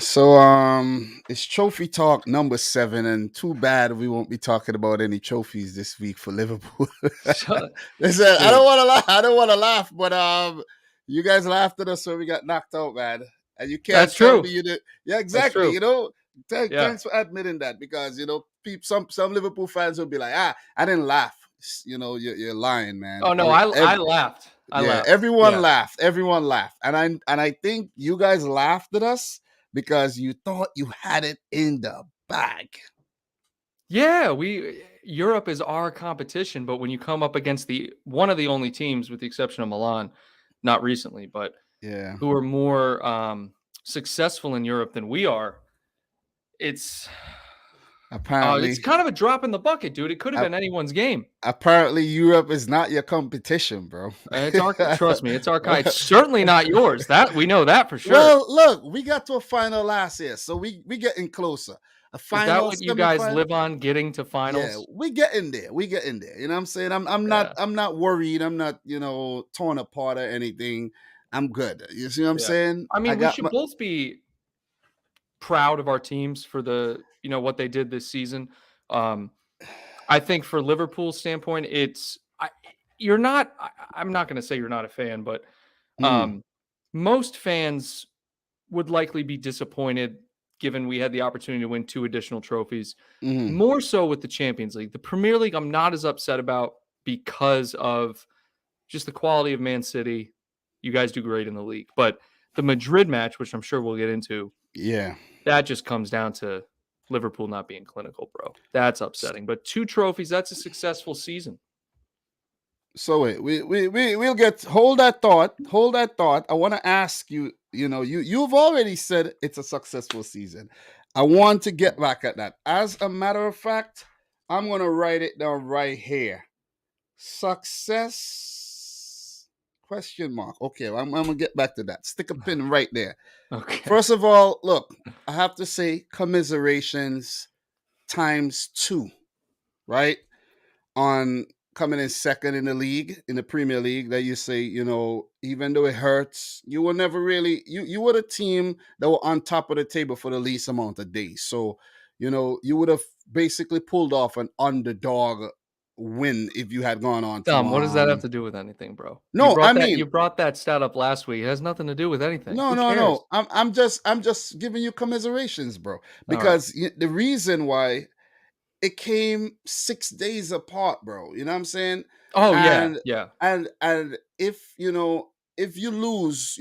It's trophy talk number 7, and too bad we won't be talking about any trophies this week for Liverpool. Shut- Listen, I Dude, don't want to laugh. I don't want to laugh, but you guys laughed at us when we got knocked out, man, and you can't that's tell true. me you did. Yeah, That's exactly. true. Yeah. Thanks for admitting that, because some Liverpool fans will be like, I didn't laugh. You're lying, man. Oh no, I laughed. I Yeah, laughed. everyone Yeah. laughed. Everyone laughed, and I think you guys laughed at us because you thought you had it in the bag. Yeah, Europe is our competition, but when you come up against the one of the only teams, with the exception of Milan, not recently, but Yeah, who are more successful in Europe than we are, it's it's apparently, kind of a drop in the bucket, dude. It could have uh, been anyone's game. apparently Europe is not your competition, bro. It's our trust me, it's our kind. It's certainly not yours. That we know that for sure. Well, look, we got to a final last year, so we getting closer. A Is that final, what you guys semi-final. live on, getting to Yeah, finals? we getting there. We getting there. You know what I'm saying? I'm not Yeah. I'm not worried. I'm not, torn apart or anything. I'm good. You see what I'm Yeah. saying? I I mean, we got should my both be proud of our teams for what they did this season. Um, I think for Liverpool's standpoint, you're not. I'm not going to say you're not a fan, but mm, um, most fans would likely be disappointed given we had the opportunity to win 2 additional trophies. mm, More so with the Champions League. The Premier League, I'm not as upset about because of just the quality of Man City. You guys do great in the league, but the Madrid match, which I'm sure we'll get into, yeah. that just comes down to Liverpool not being clinical, bro. That's upsetting. But 2 trophies, that's a successful season. So wait, we'll get hold that thought. Hold that thought. I want to ask you. You've already said it's a successful season. I want to get back at that. As a matter of fact, I'm gonna write it down right here. Success? Question mark. Okay, I'm gonna get back to that. Stick a pin right there. Okay. First of all, look, I have to say commiserations times 2, right? On coming in second in the league, in the Premier League, that you say, even though it hurts, you were never really you were the team that were on top of the table for the least amount of days. So, you would have basically pulled off an underdog win if you had gone on to What does that have to do with anything, bro? You no, I brought that mean, you brought that stat up last week. It has nothing to do with anything. no, Who no, cares? no. I'm just giving you commiserations, bro. All right. Because the reason why it came 6 days apart, bro. You know what I'm saying? Oh yeah, And yeah. and if you lose,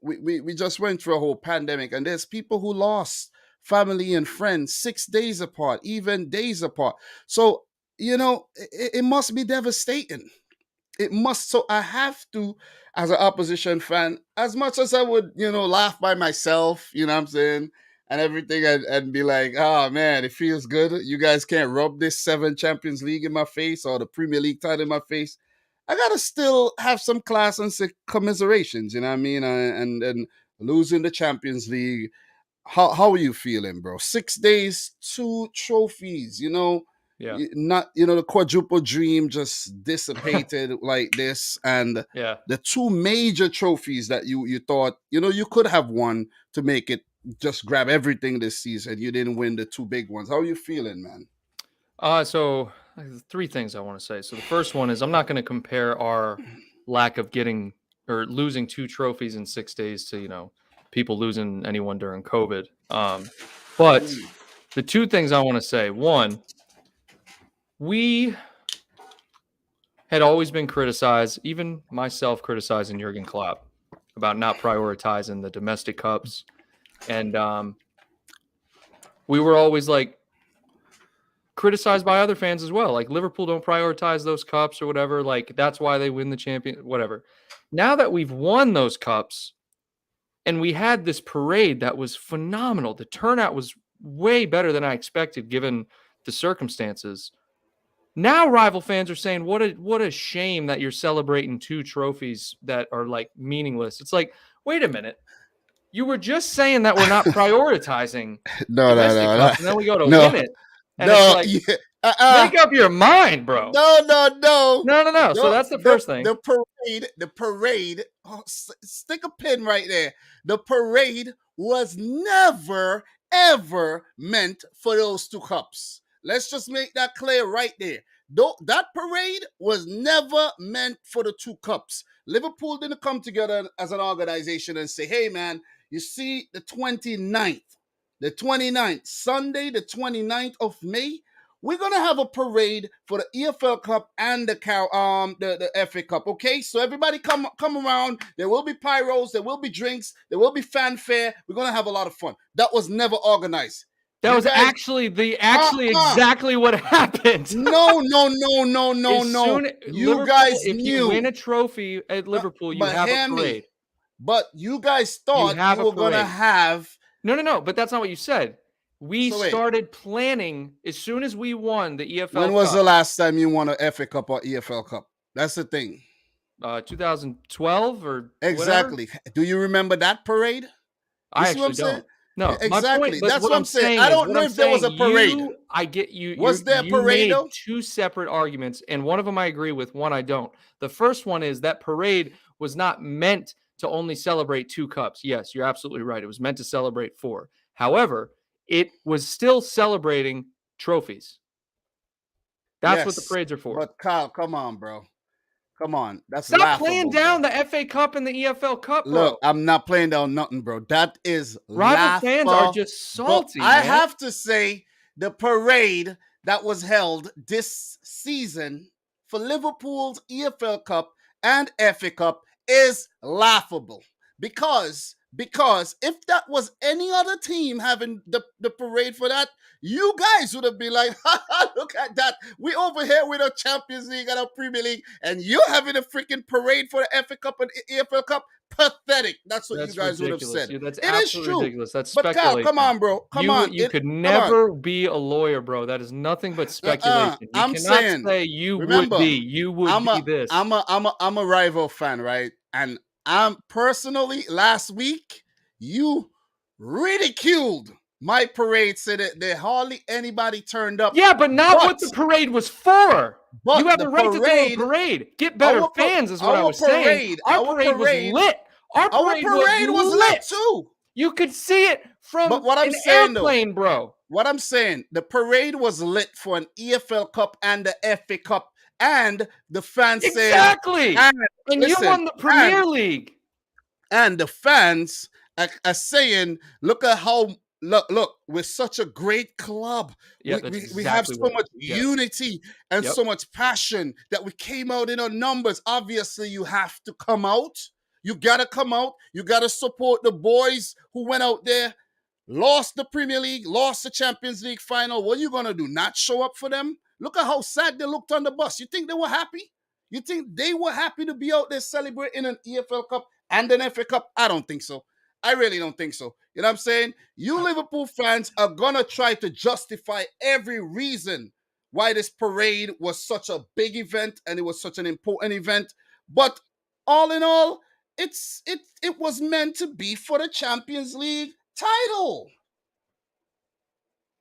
we just went through a whole pandemic, and there's people who lost family and friends 6 days apart, even days apart. So it must be devastating. It must. So I have to, as an opposition fan, as much as I would, laugh by myself, you know what I'm saying, and everything, and be like, oh man, it feels good. You guys can't rub this 7 Champions League in my face or the Premier League title in my face. I gotta still have some class and say commiserations, you know what I mean? And losing the Champions League. How are you feeling, bro? 6 days, 2 trophies, Yeah. not the quadruple dream just dissipated like this, and Yeah. the 2 major trophies that you thought you could have won to make it, just grab everything this season. You didn't win the 2 big ones. How are you feeling, man? So 3 things I want to say. So the first one is I'm not going to compare our lack of getting or losing 2 trophies in 6 days to, people losing anyone during COVID. But the 2 things I want to say, one, we had always been criticized, even myself criticizing Jurgen Klopp about not prioritizing the domestic cups. And we were always like criticized by other fans as well. Like Liverpool don't prioritize those cups or whatever. Like that's why they win the champion, whatever. Now that we've won those cups and we had this parade that was phenomenal, the turnout was way better than I expected given the circumstances. Now rival fans are saying, what a shame that you're celebrating 2 trophies that are like meaningless. It's like, wait a minute. You were just saying that we're not prioritizing No, no, domestic no, cups, and then we go to no, win it. And it's no. like, Make up your mind, bro. No, no, no. No. So that's the first thing. The parade. Oh, stick a pin right there. The parade was never ever meant for those two cups. Let's just make that clear right there. Though that parade was never meant for the two cups. Liverpool didn't come together as an organization and say, "Hey man, you see the 29th, Sunday the 29th of May, we're gonna have a parade for the EFL Cup and the FA Cup. Okay, so everybody come around. There will be pyros, there will be drinks, there will be fanfare. We're gonna have a lot of fun." That was never organized. That You was guys, actually exactly what happened. no. You Liverpool, guys if you win knew, a trophy at Liverpool, you but have a hear me. parade. But you guys You thought have you a were gonna parade. have. No. But that's not what you said. We So wait, started planning as soon as we won the EFL when was Cup. the last time you won an FA Cup or EFL Cup? That's the thing. 2012 or whatever. Exactly. Do you remember that parade? You I see what I'm actually saying? don't. No, my point, Exactly. but That's what what I'm I'm saying. saying I is don't know if there was a parade. I get you. Was there a You parade made though? two separate arguments, and one of them I agree with, one I don't. The first one is that parade was not meant to only celebrate two cups. Yes, you're absolutely right. It was meant to celebrate four. However, it was still celebrating trophies. That's what the Yes. parades are for. But Kyle, come on, bro. Come on. That's Stop playing laughable, down bro. the FA Cup and the EFL Cup, Look, bro. I'm not playing down nothing, bro. That is Rival fans are laughable. just salty, I man. have to say the parade that was held this season for Liverpool's EFL Cup and FA Cup is laughable because if that was any other team having the parade for that, you guys would have been like, look at that. We over here with a Champions League and a Premier League, and you're having a freaking parade for the FA Cup and EFL Cup. Pathetic. That's what you That's guys would have ridiculous. said. Yeah, that's It is absolutely true. ridiculous. That's But Kyle, come speculation. on, bro. Come You on. you could Come on. never be a lawyer, bro. That is nothing but speculation. You I'm cannot saying, say you would remember, be this. I'm a rival fan, right? And I'm personally last week, you ridiculed my parade, said that there hardly anybody turned up. Yeah, but not But what the parade was for. You have the a right to throw a parade, parade. Get better fans is what I was saying. Our parade was lit. Our parade was lit lit. too. You could see it from But what I'm an saying though, airplane, bro. what I'm saying, the parade was lit for an EFL Cup and the FA Cup, and the fans saying, Exactly. And you listen, won the Premier League. and the fans are saying, look at how look, we're such a great club. Yeah, we have so much unity and so much passion that we came out in our numbers. Obviously, you have to come out. You gotta come out. You gotta support the boys who went out there, lost the Premier League, lost the Champions League final. What are you gonna do? Not show up for them? Look at how sad they looked on the bus. You think they were happy? You think they were happy to be out there celebrating an EFL Cup and an FA Cup? I don't think so. I really don't think so. You know what I'm saying? You Liverpool fans are gonna try to justify every reason why this parade was such a big event and it was such an important event. But all in all, it was meant to be for the Champions League title.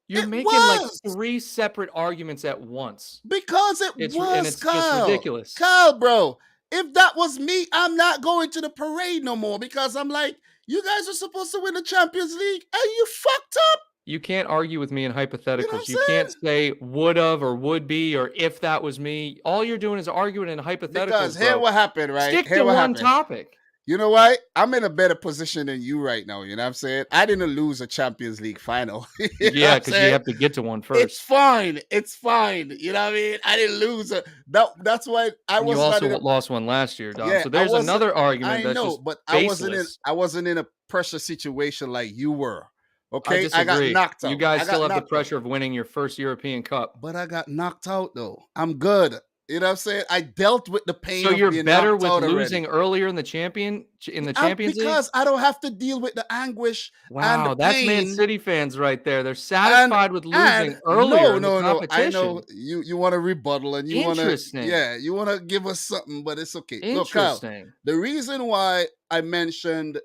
You're making like three separate arguments at once. Because it's Kyle. just ridiculous. Kyle, bro, if that was me, I'm not going to the parade no more because I'm like, you guys are supposed to win the Champions League and you fucked up. You can't argue with me in hypotheticals. You know can't say would have or would be or if that was me. All you're doing is arguing in hypotheticals. Because here what happened, right? Stick to one topic. You know what? I'm in a better position than you right now. You know what I'm saying? I didn't lose a Champions League final. Yeah, because you have to get to one first. It's fine. It's fine. You know what I mean? I didn't lose a that's why I was. You also lost one last year, Dom. Yeah, so there's another argument. I know, but baseless. I wasn't in a pressure situation like you were. Okay, I got knocked out. You guys still have the pressure of winning your first European Cup. But I got knocked out though. I'm good. You know what I'm saying? I dealt with the pain. So you're better with losing earlier in the Champions League? Because I don't have to deal with the anguish. Wow, and the that's pain. Man City fans right there. They're satisfied with losing earlier in the competition. I know you want to rebuttal and you want to you want to give us something, but it's okay. Look, Kyle, the reason why I mentioned,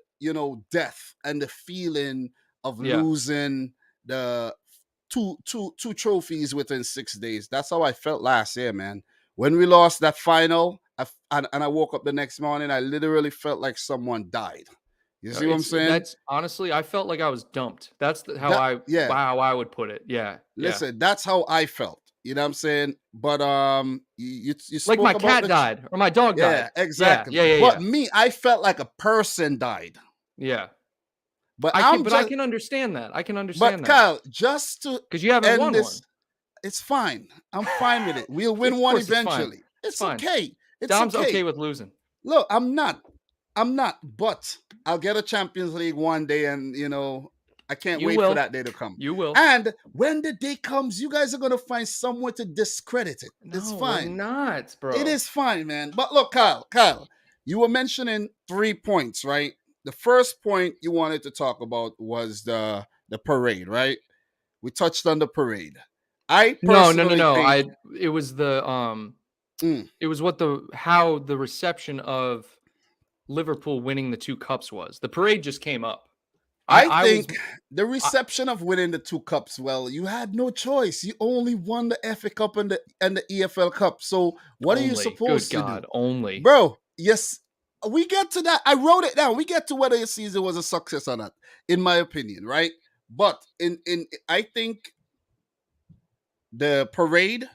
death and the feeling of losing the two trophies within 6 days. That's how I felt last year, man. When we lost that final, and I woke up the next morning, I literally felt like someone died. You No, see what I'm it's saying? that's honestly, I felt like I was dumped. That's That yeah. how I would put it. Yeah, yeah. Listen, that's how I felt. You know what I'm saying? But you Like spoke my about cat the died or my dog yeah, died. Yeah, exactly. yeah, yeah, But yeah, me, I felt like a person died. yeah. But I'm I just can understand that. I can but understand that Kyle, just to because you haven't end won one. this, it's fine. I'm fine with it. We'll win Of one course, it's fine. eventually. It's It's fine. okay. It's Dom's okay okay. with losing. Look, I'm not. But I'll get a Champions League one day, and I can't You wait for will. that day to come. You will. And when the day comes, you guys are gonna find somewhere to discredit it. It's No, we're fine. not, It bro. is fine, man. But look, Kyle, you were mentioning 3 points, right? The first point you wanted to talk about was the parade, right? We touched on the parade. I No, no, no, personally no. think, It was the mm, it was what the how the reception of Liverpool winning the 2 cups was. The parade just came up. I I was think the I, reception of winning the 2 cups, well, you had no choice. You only won the FA Cup and the EFL Cup. So what are you only. Good supposed to do? God, only. Bro, yes, we get to that. I wrote it down. We get to whether your season was a success or not, in my opinion, right? But in I think the parade,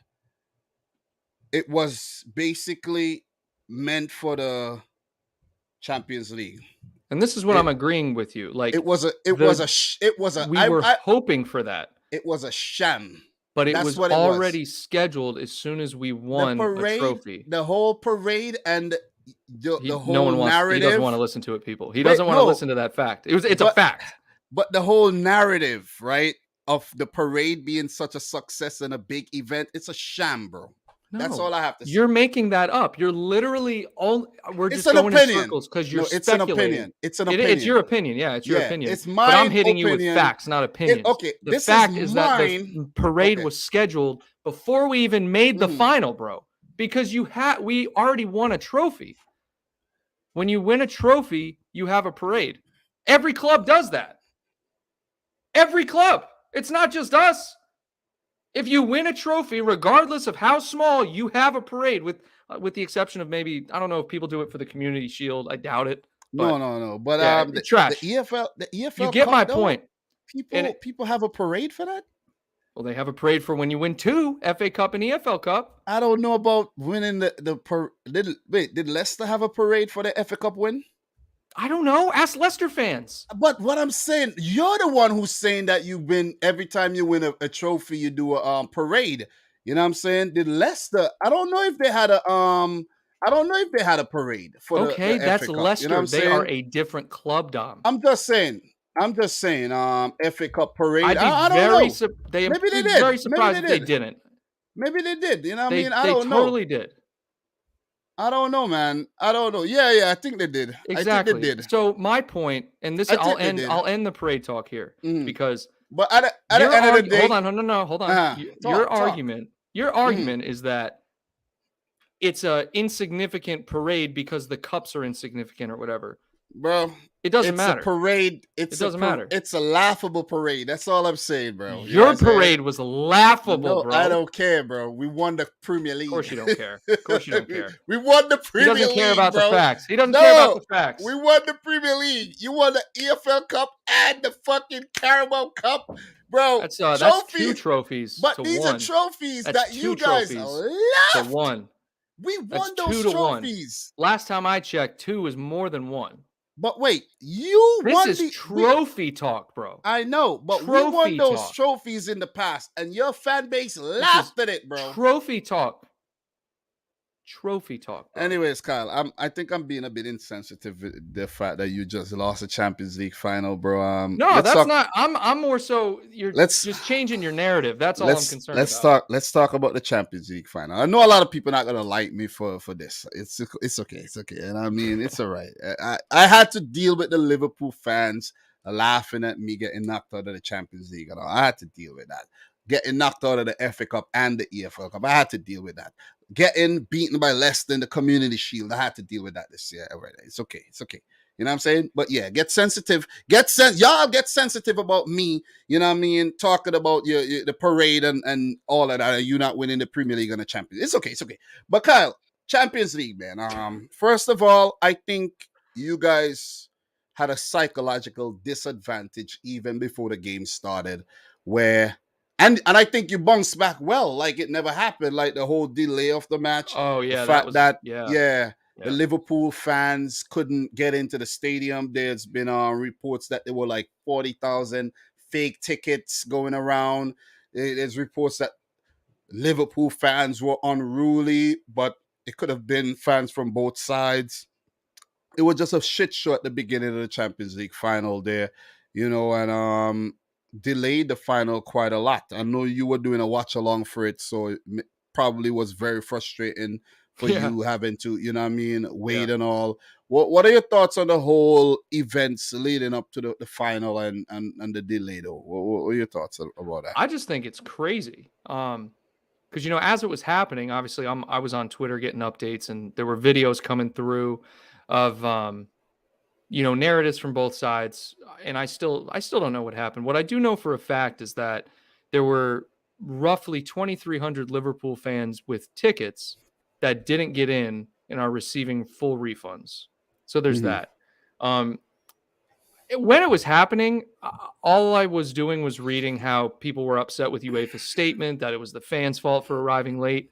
it was basically meant for the Champions League. And this is what It I'm agreeing with you. Like it was a it was the a sh- it was a we were I hoping for that, it was a sham. but it That's was what it was. already scheduled as soon as we The won a parade, trophy. the whole parade, and the No whole one wants he doesn't want to narrative. listen to it, people. He Wait, doesn't want to no, listen to that fact. It's a but fact. but the whole narrative, right, of the parade being such a success and a big event, it's a sham, bro. That's No. all I have to say. You're making that up. You're literally all we're It's just an going in opinion. circles because you're No, it's an speculating. opinion. It's an It's your opinion. opinion. Yeah, it's your Yeah, opinion. it's But I'm mine hitting you with opinion. facts, not opinions. Okay, The this is fact is that the mine. parade Okay. was scheduled before we even made the Mhm. final, bro. Because we already won a trophy. When you win a trophy, you have a parade. Every club does that. Every club. It's not just us. If you win a trophy, regardless of how small, you have a parade. With the exception of maybe I don't know if people do it for the Community Shield. I doubt it. No, But no, no. But yeah, the trash. EFL the You EFL get Cup my though, point. And people have a parade for that. well, they have a parade for when you win 2 FA Cup and EFL Cup. I don't know about winning did Leicester have a parade for the FA Cup win? I don't know. Ask Leicester fans. But what I'm saying, you're the one who's saying that you win every time you win a trophy, you do a parade. You know what I'm saying? Did Leicester? I don't know if they had a parade for Okay, the FA that's Cup. You know what Leicester. I'm They are saying? a different club, Dom. I'm just saying. FA Cup parade. I'd be I don't know. Maybe they did. very Maybe surprised they if they did. didn't. Maybe they did. You know what I mean? I They don't know. totally did. I don't know, man. I don't know. Yeah, I think they did. I think they Exactly. did. So my point, and this I think they did. I'll end the parade talk here Mhm. because But at the end of the hold day, on, no, hold on. talk. Your Mhm. argument is that it's a insignificant parade because the cups are insignificant or whatever. Bro, It doesn't it's a matter. parade. It doesn't matter. It's a laughable parade. That's all I'm saying, bro. You know what Your I'm saying? parade was laughable, No, bro. I don't care, bro. We won the Premier Of League. course you don't care. Of course you don't care. We won the He Premier doesn't care League, about the bro. facts. He doesn't care about No, the facts. we won the Premier League. You won the EFL Cup and the fucking Carabao Cup, bro. That's 2 trophies But to these 1. are trophies That's that 2 you guys trophies to left. 1. We That's won 2 those to 1. trophies. Last time I checked, 2 is more than 1. But wait, you This won is the trophy talk, bro. I know, but we won Trophy those talk. trophies in the past, and your fan base This laughed is at it, bro. trophy talk. Trophy talk, bro. Anyways, Kyle, I think I'm being a bit insensitive with the fact that you just lost a Champions League final, bro. No, that's not. I'm more so. You're let's just changing your narrative. That's all I'm concerned about. let's talk about the Champions League final. I know a lot of people are not gonna like me for this. It's okay, and I mean it's all right. I had to deal with the Liverpool fans laughing at me getting knocked out of the Champions League. And all. I had to deal with that. Getting knocked out of the FA Cup and the EFL Cup, I had to deal with that. Getting beaten by Leicester in the Community Shield, I had to deal with that this year. All right, it's okay. You know what I'm saying? But yeah, get sensitive. Y'all get sensitive about me. You know what I mean? Talking about the parade and all of that. And you not winning the Premier League and the Champions. It's okay. It's okay. But Kyle, Champions League, man. First of all, I think you guys had a psychological disadvantage even before the game started, where and I think you bounced back well, like it never happened, like the whole delay of the match, Oh the yeah, that fact was that yeah, yeah, the yeah. Liverpool fans couldn't get into the stadium. There's been reports that there were like 40,000 fake tickets going around. There's reports that Liverpool fans were unruly, but it could have been fans from both sides. It was just a shit show at the beginning of the Champions League final there, and delayed the final quite a lot. I know you were doing a watch along for it, so it probably was very frustrating for Yeah, you having to, what I mean, yeah. wait and all. What are your thoughts on the whole events leading up to the final and the delay though? What are your thoughts about that? I just think it's crazy. Because as it was happening, obviously I was on Twitter getting updates, and there were videos coming through of narratives from both sides, and I still don't know what happened. What I do know for a fact is that there were roughly 2,300 Liverpool fans with tickets that didn't get in and are receiving full refunds. So there's Hmm. that. Um, when it was happening, all I was doing was reading how people were upset with UEFA's statement that it was the fans' fault for arriving late.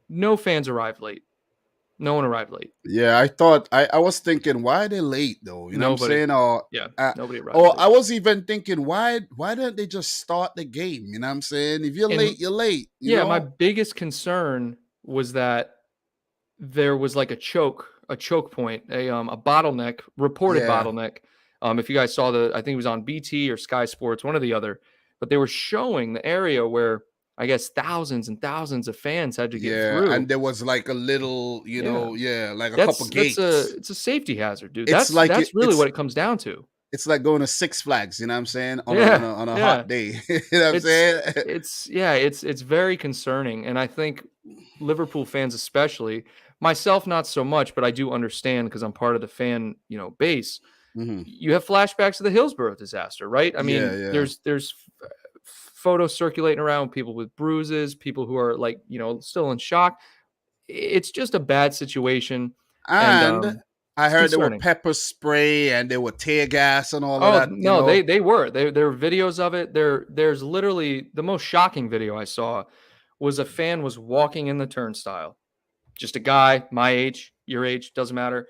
No fans arrived late. No one arrived late. Yeah, I was thinking, why are they late though? You know what I'm Nobody. saying? Yeah, Uh, nobody arrived or late. I was even thinking, why don't they just start the game? You know what I'm saying? If you're And late, you're late. You yeah, my know? biggest concern was that there was like a choke point, a bottleneck, reported Yeah, bottleneck. If you guys saw I think it was on BT or Sky Sports, one or the other, but they were showing the area where I guess thousands and thousands of fans had to get yeah. through. And there was like a little, Yeah, yeah, like a couple that's a gates. it's a safety hazard, dude. It's like That's really what it comes down to. it's like going to Six Flags. You know what I'm saying? Yeah, On a yeah. hot day. You know what I'm It's saying? it's very concerning, and I think Liverpool fans especially, myself not so much, but I do understand because I'm part of the fan, base. Hmm. You have flashbacks of the Hillsborough disaster, right? I Yeah, mean, yeah. there's photos circulating around people with bruises, people who are like, still in shock. It's just a bad situation, and And I it's heard there were concerning. pepper spray and there were tear gas and all of Oh, that. no, they were. There were videos of it. There's literally the most shocking video I saw was a fan was walking in the turnstile. Just a guy, my age, your age, doesn't matter.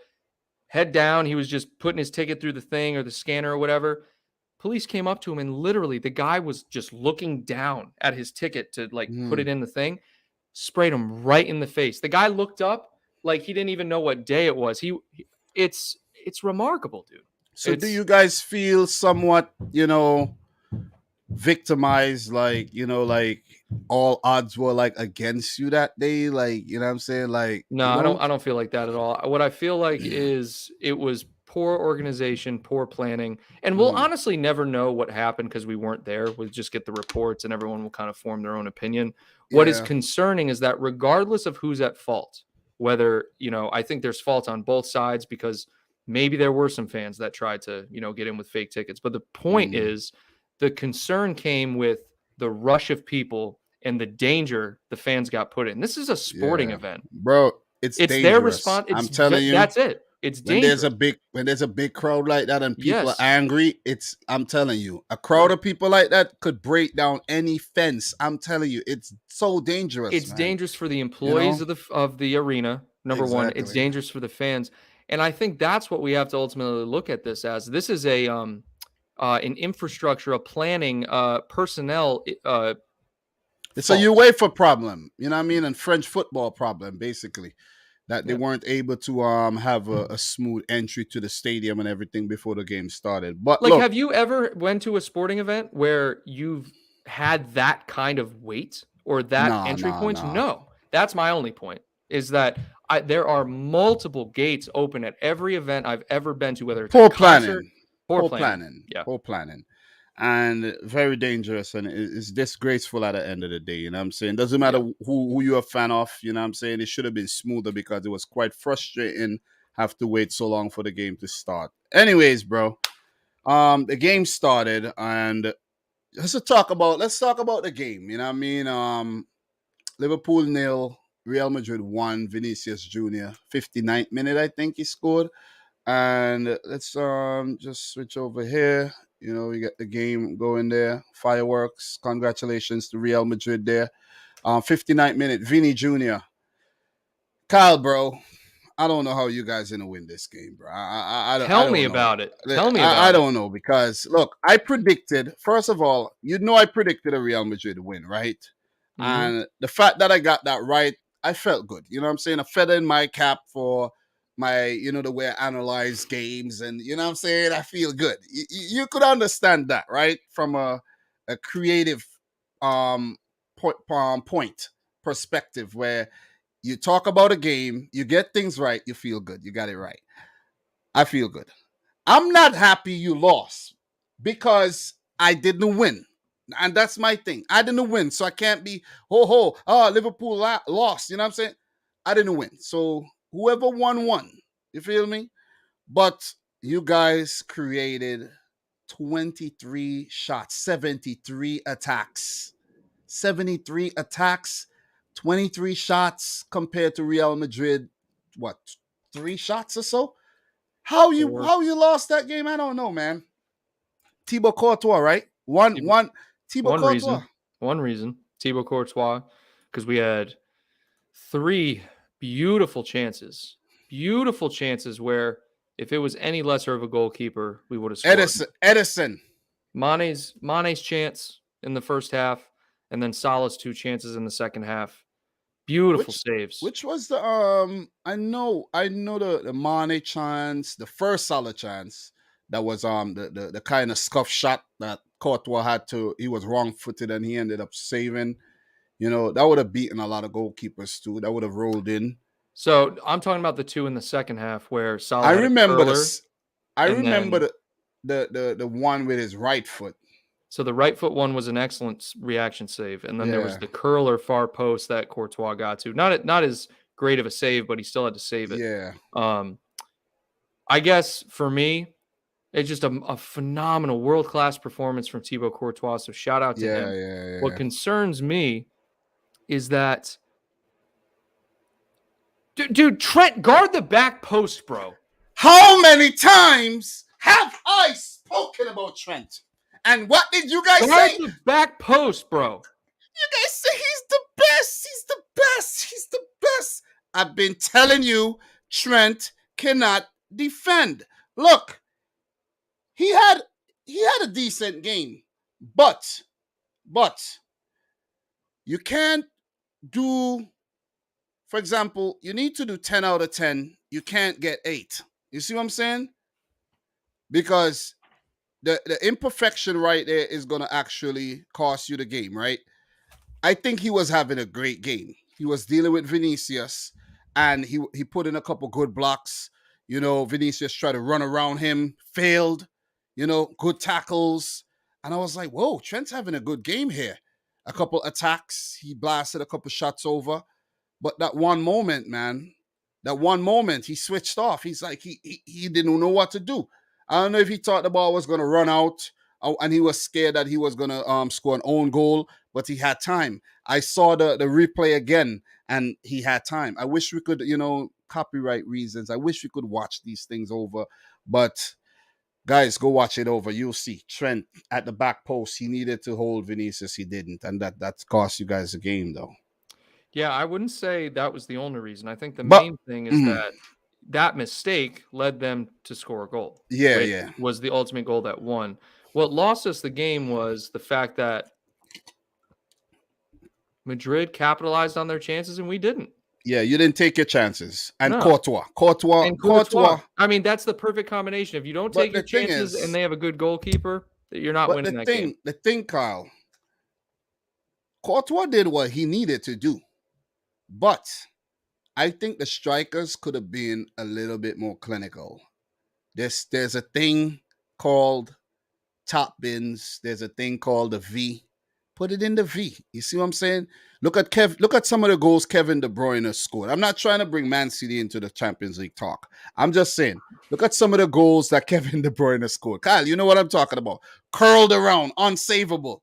Head down, he was just putting his ticket through the thing or the scanner or whatever. Police came up to him and literally the guy was just looking down at his ticket to like put Hmm. it in the thing, sprayed him right in the face. The guy looked up like he didn't even know what day it was. It's remarkable, dude. So do It's you guys feel somewhat, victimized, like, like all odds were like against you that day? Like, you know what I'm saying? Like, No, I don't feel like that at all. What I feel like is it was poor organization, poor planning, and we'll Mhm. honestly never know what happened because we weren't there. We'll just get the reports and everyone will kind of form their own opinion. What is Yeah. concerning is that regardless of who's at fault, whether, I think there's fault on both sides because maybe there were some fans that tried to, get in with fake tickets. But the point Mhm. is the concern came with the rush of people and the danger the fans got put in. This is a sporting Yeah. event. Bro, it's It's their dangerous. response. I'm telling you. That's it. It's When there's a dangerous. big crowd like that and people are Yes, angry, I'm telling you, a crowd right. of people like that could break down any fence. I'm telling you, it's so dangerous, It's man. dangerous for the You employees know? of the arena. Number one, it's Exactly. dangerous for the fans, and I think that's what we have to ultimately look at this as. This is an infrastructure, a planning, personnel It's a fault. UEFA problem, you know what I mean? And French football problem, basically. That they Yeah. weren't able to have a smooth entry to the stadium and everything before the game started. But Like, look, have you ever went to a sporting event where you've had that kind of wait or that nah, entry nah, points? nah. No. That's my only point is that there are multiple gates open at every event I've ever been to, whether it's a Poor concert, planning. poor Poor planning. planning. Yeah. Poor planning. And very dangerous, and it's disgraceful at the end of the day. You know what I'm saying? Doesn't matter Yeah. who you're a fan of. You know what I'm saying? It should have been smoother because it was quite frustrating have to wait so long for the game to start. Anyways, bro, the game started, and let's talk about the game. You know what I mean? Liverpool nil, Real Madrid 1, Vinicius Jr. 59th minute, I think he scored. And let's just switch over here. You know, we get the game going there. Fireworks. Congratulations to Real Madrid there. 59th minute, Vinny Jr. Kyle, bro, I don't know how you guys gonna win this game, bro. I Tell me don't know. about it. Tell me I about it. don't know because look, I predicted first of all, I predicted a Real Madrid win, right? Hmm. And the fact that I got that right, I felt good. You know what I'm saying? A feather in my cap for my, the way I analyze games, and you know what I'm saying. I feel good. You could understand that, right? From a creative um point perspective where you talk about a game, you get things right, you feel good. You got it right. I feel good. I'm not happy you lost because I didn't win. And that's my thing. I didn't win. So I can't be, Liverpool lost. You know what I'm saying? I didn't win. So whoever won. You feel me? But you guys created 23 shots, 73 attacks. 73 attacks, 23 shots compared to Real Madrid, what, 3 shots or so? How you Or how you lost that game? I don't know, man. Thibaut Courtois, right? Thibaut one Courtois. reason, one reason, Thibaut Courtois, because we had three beautiful chances where if it was any lesser of a goalkeeper, we would have scored. Edison. Mane's chance in the first half, and then Salah's two chances in the second half. Beautiful Which saves. which was the I know the Mane chance, the first Salah chance that was the kind of scuff shot that Courtois had to he was wrong footed and he ended up saving. That would have beaten a lot of goalkeepers too. That would have rolled in. So I'm talking about the two in the second half where I Salah had a remember curler, this. I and remember then the one with his right foot. so the right foot one was an excellent reaction save, and then there was Yeah, the curler far post that Courtois got to. Not as great of a save, but he still had to save it. yeah, Um, I guess for me, it's just a phenomenal world class performance from Thibaut Courtois. So shout out to yeah, him. yeah, What yeah. concerns me is that, dude, Trent, guard the back post, bro. How many times have I spoken about Trent? And what did you guys Guard say? the back post, bro. You guys say he's the best. He's the best. He's the best. I've been telling you, Trent cannot defend. Look, he had he had a decent game, but you can't do. For example, you need to do 10 out of 10. You can't get 8. You see what I'm saying? Because the imperfection right there is going to actually cost you the game, right? I think he was having a great game. He was dealing with Vinicius, and he put in a couple good blocks. Vinicius tried to run around him, failed. Good tackles, and I was like, "Whoa, Trent's having a good game here." A couple attacks, he blasted a couple shots over, but that one moment, man, that one moment, he switched off. He's like he didn't know what to do. I don't know if he thought the ball was gonna run out, and he was scared that he was gonna score an own goal, but he had time. I saw the replay again, and he had time. I wish we could, copyright reasons. I wish we could watch these things over, but guys, go watch it over. You'll see Trent at the back post. He needed to hold Vinicius. He didn't, and that cost you guys the game, though. Yeah, I wouldn't say that was the only reason. I think the But main thing is mhm, that that mistake led them to score a goal, yeah, which yeah. was the ultimate goal that won. What lost us the game was the fact that Madrid capitalized on their chances and we didn't. Yeah, you didn't take your chances. And No. And Courtois. Courtois. I mean, that's the perfect combination. If you don't But take the your thing chances and is, they have a good goalkeeper, you're not but winning that game. the thing, Kyle, Courtois did what he needed to do. But I think the strikers could have been a little bit more clinical. There's a thing called top bins. There's a thing called the V put it in the V. You see what I'm saying? Look at some of the goals Kevin De Bruyne scored. I'm not trying to bring Man City into the Champions League talk. I'm just saying, look at some of the goals that Kevin De Bruyne scored. Kyle, you know what I'm talking about. Curled around, unsavable.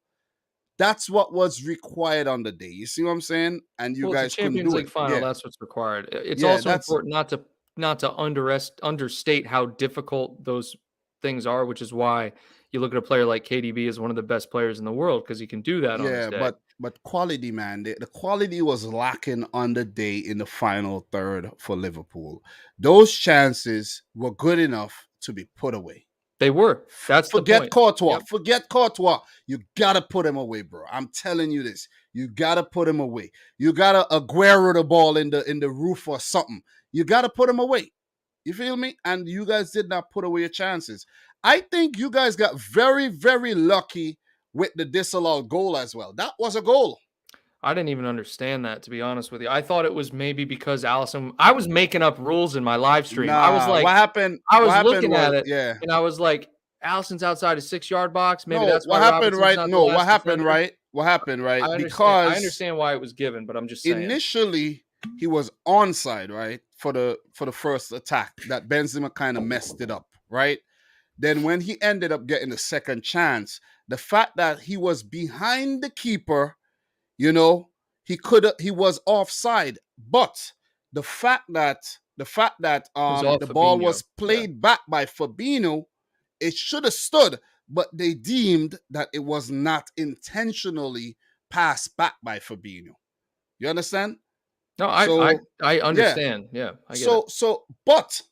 That's what was required on the day. You see what I'm saying? And you Well, it's a guys couldn't Champions do League it. final. Yeah. That's what's required. It's Yeah, also that's important not to understate how difficult those things are, which is why you look at a player like KDB as one of the best players in the world because he can do that on his yeah, day. but quality, man. The quality was lacking on the day in the final third for Liverpool. Those chances were good enough to be put away. They were. That's the Forget point. Courtois. Yep. Forget Courtois. You gotta put him away, bro. I'm telling you this. You gotta put him away. You gotta Aguero the ball in the roof or something. You gotta put him away. You feel me? And you guys did not put away your chances. I think you guys got very, very lucky with the disallowed goal as well. That was a goal. I didn't even understand that, to be honest with you. I thought it was maybe because Allison. I was making up rules in my live stream. I was Nah, like, what happened? I What was happened looking was, at it yeah. and I was like, Allison's outside his 6-yard box. Maybe No, that's why what happened, Robertson's right? not the No, what last happened, defender. right? What happened, right? I Because understand why it was given, but I'm just saying. initially he was onside, right? For the first attack that Benzema kind of messed it up, right? Then when he ended up getting the second chance, the fact that he was behind the keeper, you know, he was offside. But the fact that It was off the ball Fabinho. was Yeah. played back by Fabinho, it should have stood, but they deemed that it was not intentionally passed back by Fabinho. You understand? No, So I yeah. understand. Yeah, I get it. But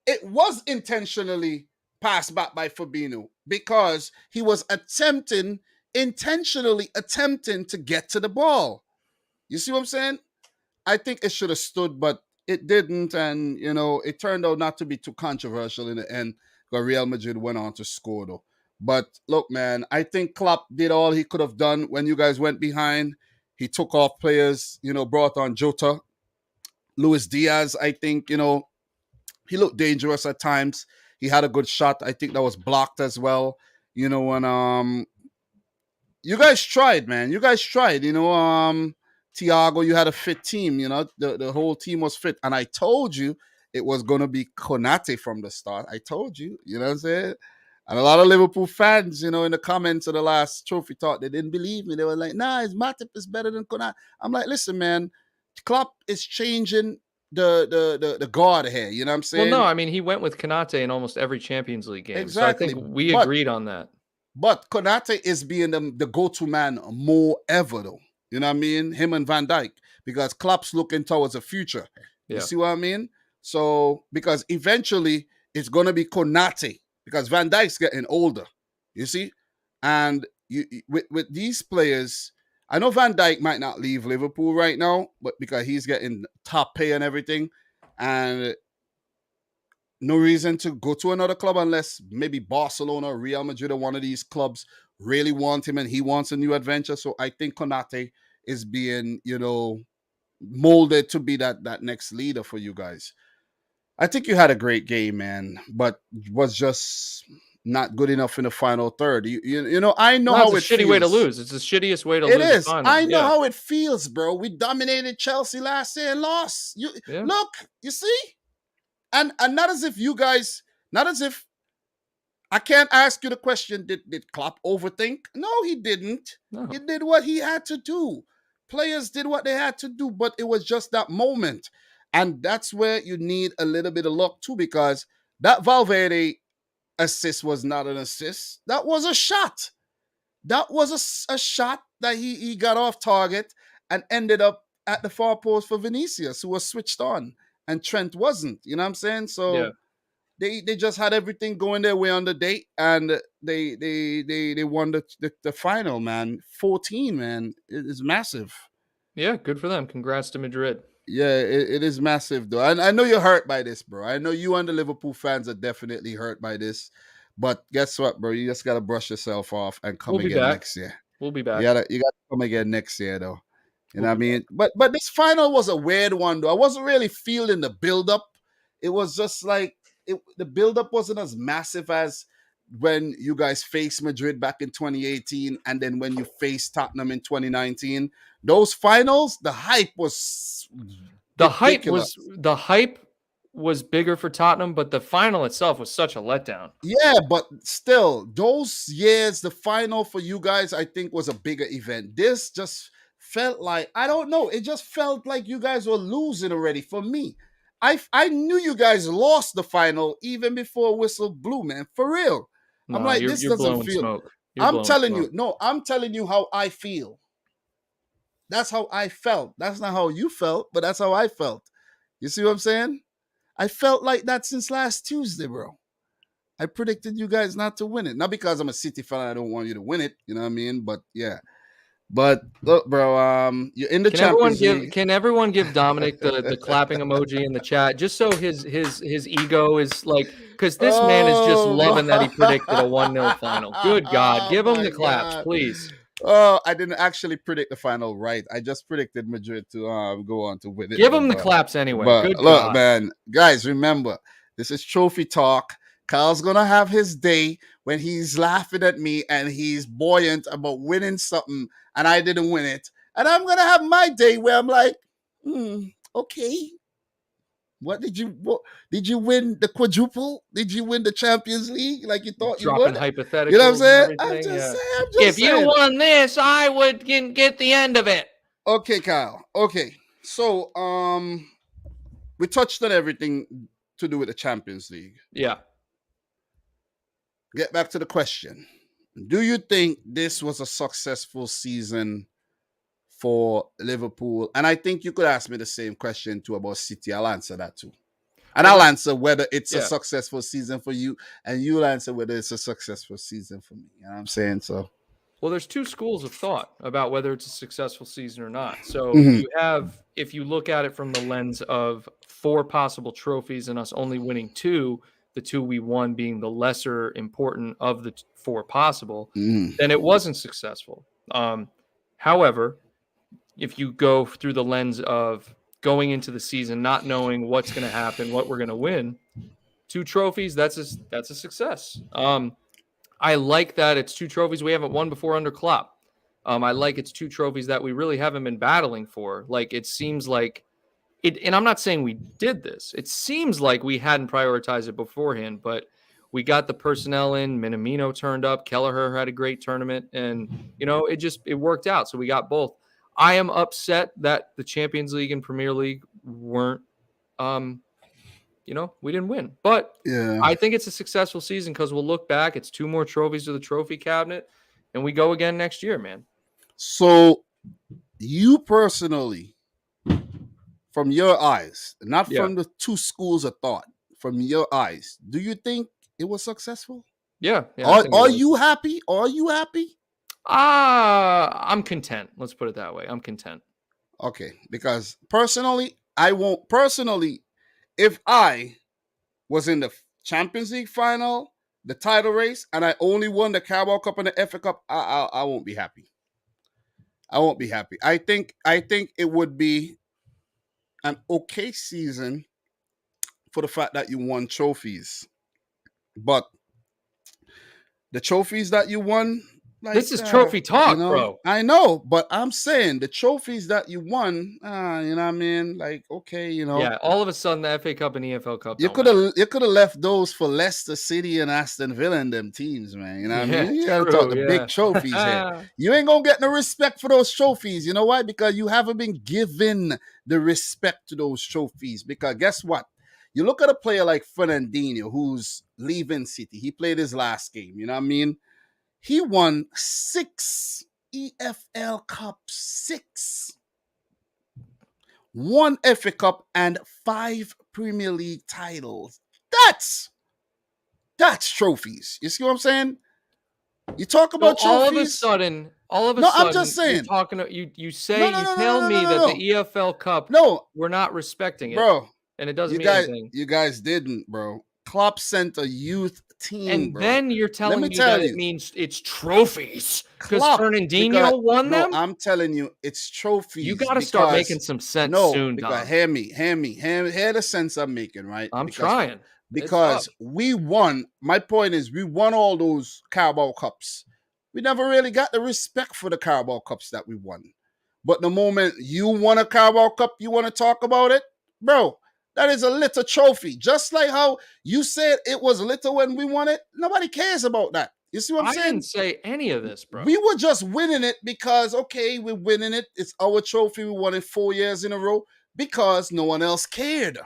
it was intentionally passed back by Fabinho because he was intentionally attempting to get to the ball. You see what I'm saying? I think it should have stood, but it didn't, and it turned out not to be too controversial in the end. Because Real Madrid went on to score though. But look, man, I think Klopp did all he could have done when you guys went behind. He took off players, brought on Jota, Luis Diaz. I think he looked dangerous at times. He had a good shot. I think that was blocked as well. And you guys tried, man. You guys tried. Thiago, you had a fit team. The whole team was fit, and I told you it was gonna be Konate from the start. I told you. You know what I'm saying? And a lot of Liverpool fans, in the comments of the last trophy talk, they didn't believe me. They were like, "Nah, his Matip is better than Konate." I'm like, "Listen, man, Klopp is changing the guard here." You know what I'm Well, no, saying? I mean he went with Kanate in almost every Champions League game, so I think Exactly. we But agreed on that. But Konate is being the go-to man more ever, though. You know what I mean? Him and Van Dijk, because Klopp's looking towards the future. You Yeah, see what I mean? So because eventually it's gonna be Konate because Van Dijk's getting older. You see, and with these players, I know Van Dijk might not leave Liverpool right now, but because he's getting top pay and everything, and no reason to go to another club unless maybe Barcelona or Real Madrid or one of these clubs really want him and he wants a new adventure. So I think Konate is being, molded to be that next leader for you guys. I think you had a great game, man, but was just not good enough in the final third. I know well, that's how a it shitty way to feels. lose. It's the shittiest way to It lose a is. final. I know Yeah, how it feels, bro. We dominated Chelsea last year and lost. You yeah. look, you see? And not as if you guys, not as if I can't ask you the question, did Klopp overthink? No, he didn't. No, He did what he had to do. Players did what they had to do, but it was just that moment. And that's where you need a little bit of luck too, because that Valverde assist was not an assist. That was a shot. That was a shot that he got off target and ended up at the far post for Vinicius, who was switched on, and Trent wasn't. You know what I'm saying? yeah, So they just had everything going their way on the date, and they won the final, man. 14, man. It is massive. yeah. Good for them. Congrats to Madrid. Yeah, it is massive though. And I know you're hurt by this, bro. I know you and the Liverpool fans are definitely hurt by this. But guess what, bro? You just gotta brush yourself off and We'll come be again back. next year. We'll be You back. gotta come again next year though. You We'll know what I be back. mean? But this final was a weird one though. I wasn't really feeling the build up. It was just like the build up wasn't as massive as when you guys faced Madrid back in 2018, and then when you faced Tottenham in 2019, those finals, the hype was The hype ridiculous. was the hype was bigger for Tottenham, but the final itself was such a letdown. Yeah, but still, those years, the final for you guys, I think, was a bigger event. This just felt like, I don't know, it just felt like you guys were losing already for me. I knew you guys lost the final even before whistle blew, man. For real. I'm No, like, this you're doesn't blowing feel. smoke. You're I'm blowing telling you, smoke. no, I'm telling you how I feel. That's how I felt. That's not how you felt, but that's how I felt. You see what I'm saying? I felt like that since last Tuesday, bro. I predicted you guys not to win it. Not because I'm a City fan, I don't want you to win it. You know what I mean? But yeah. But look, bro, you're in the Champions League. Can everyone give Dominic the clapping emoji in the chat just so his ego is like, because this man is just Oh, loving that he predicted a 1-0 final. Good God, oh give him my the claps, God. please. Oh, I didn't actually predict the final right. I just predicted Madrid to go on to win it. Give him the claps anyway. But Good look, God. man, guys, remember, this is trophy talk. Carl's gonna have his day when he's laughing at me and he's buoyant about winning something, and I didn't win it. And I'm gonna have my day where I'm like, okay. What did you win the quadruple? Did you win the Champions League like you thought you Dropping would? You know what I'm hypotheticals and saying? I'm everything. just Yeah. saying. I'm just If saying. you won this, I would get the end of it. Okay, Kyle. Okay. So, we touched on everything to do with the Champions League. Yeah. Get back to the question. Do you think this was a successful season for Liverpool? And I think you could ask me the same question too about City. I'll answer that too. And I'll answer whether it's a successful season for you, and you'll answer whether it's a successful season for me. You know what I'm saying? So, well, there's two schools of thought about whether it's a successful season or not. So you have, if you look at it from the lens of 4 possible trophies and us only winning 2, the 2 we won being the lesser important of the 4 possible, then it wasn't successful. However, if you go through the lens of going into the season not knowing what's going to happen, what we're going to win, 2 trophies, that's a success. I like that it's 2 trophies we haven't won before under Klopp. I like it's 2 trophies that we really haven't been battling for. Like, it seems like it, and I'm not saying we did this. It seems like we hadn't prioritized it beforehand, but we got the personnel in. Minamino turned up. Kelleher had a great tournament, and it worked out. So we got both. I am upset that the Champions League and Premier League weren't, we didn't win. But yeah. I think it's a successful season because we'll look back. It's 2 more trophies to the trophy cabinet, and we go again next year, man. So, you personally, from your eyes, not from the 2 schools of thought, from your eyes, do you think it was successful? Yeah. Are you happy? Are you happy? I'm content. Let's put it that way. I'm content. Okay, because personally, I won't. Personally, if I was in the Champions League final, the title race, and I only won the Carabao Cup and the FA Cup, I won't be happy. I won't be happy. I think it would be an okay season for the fact that you won trophies, but the trophies that you won, like, this is trophy talk, bro. I know, but I'm saying the trophies that you won, you know what I mean? Like, okay, Yeah, all of a sudden the FA Cup and EFL Cup. You could have left those for Leicester City and Aston Villa and them teams, man. You know what I mean? You gotta talk the big trophies here. You ain't gonna get no respect for those trophies. You know why? Because you haven't been given the respect to those trophies. Because guess what? You look at a player like Fernandinho, who's leaving City. He played his last game. You know what I mean? He won 6 EFL Cups, 6. 1 FA Cup and 5 Premier League titles. That's trophies. You see what I'm saying? You talk about trophies. All of a sudden, I'm just saying. You're talking. You tell me that the EFL Cup. No, we're not respecting it, bro. And it doesn't mean anything. You guys didn't, bro. Klopp sent a youth team, and bro. Then you're telling me that it means it's trophies because Fernandinho won them. I'm telling you, it's trophies. You got to start making some sense soon, Dom. Hear me. Hear the sense I'm making, right? I'm trying. It's tough. because we won. My point is, we won all those Carabao Cups. We never really got the respect for the Carabao Cups that we won. But the moment you won a Carabao Cup, you want to talk about it, bro. That is a little trophy. Just like how you said it was little when we won it. Nobody cares about that. You see what I'm I saying? didn't say any of this, bro. We were just winning it because, okay, we're winning it. It's our trophy. We won it 4 years in a row because no one else cared.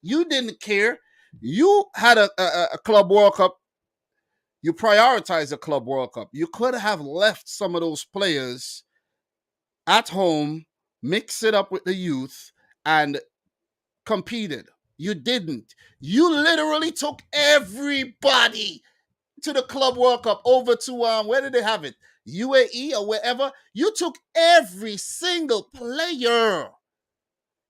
You didn't care. You had a Club World Cup. You prioritized a Club World Cup. You could have left some of those players at home, mix it up with the youth, and competed. You didn't. You literally took everybody to the Club World Cup over to where did they have it? UAE or wherever. You took every single player.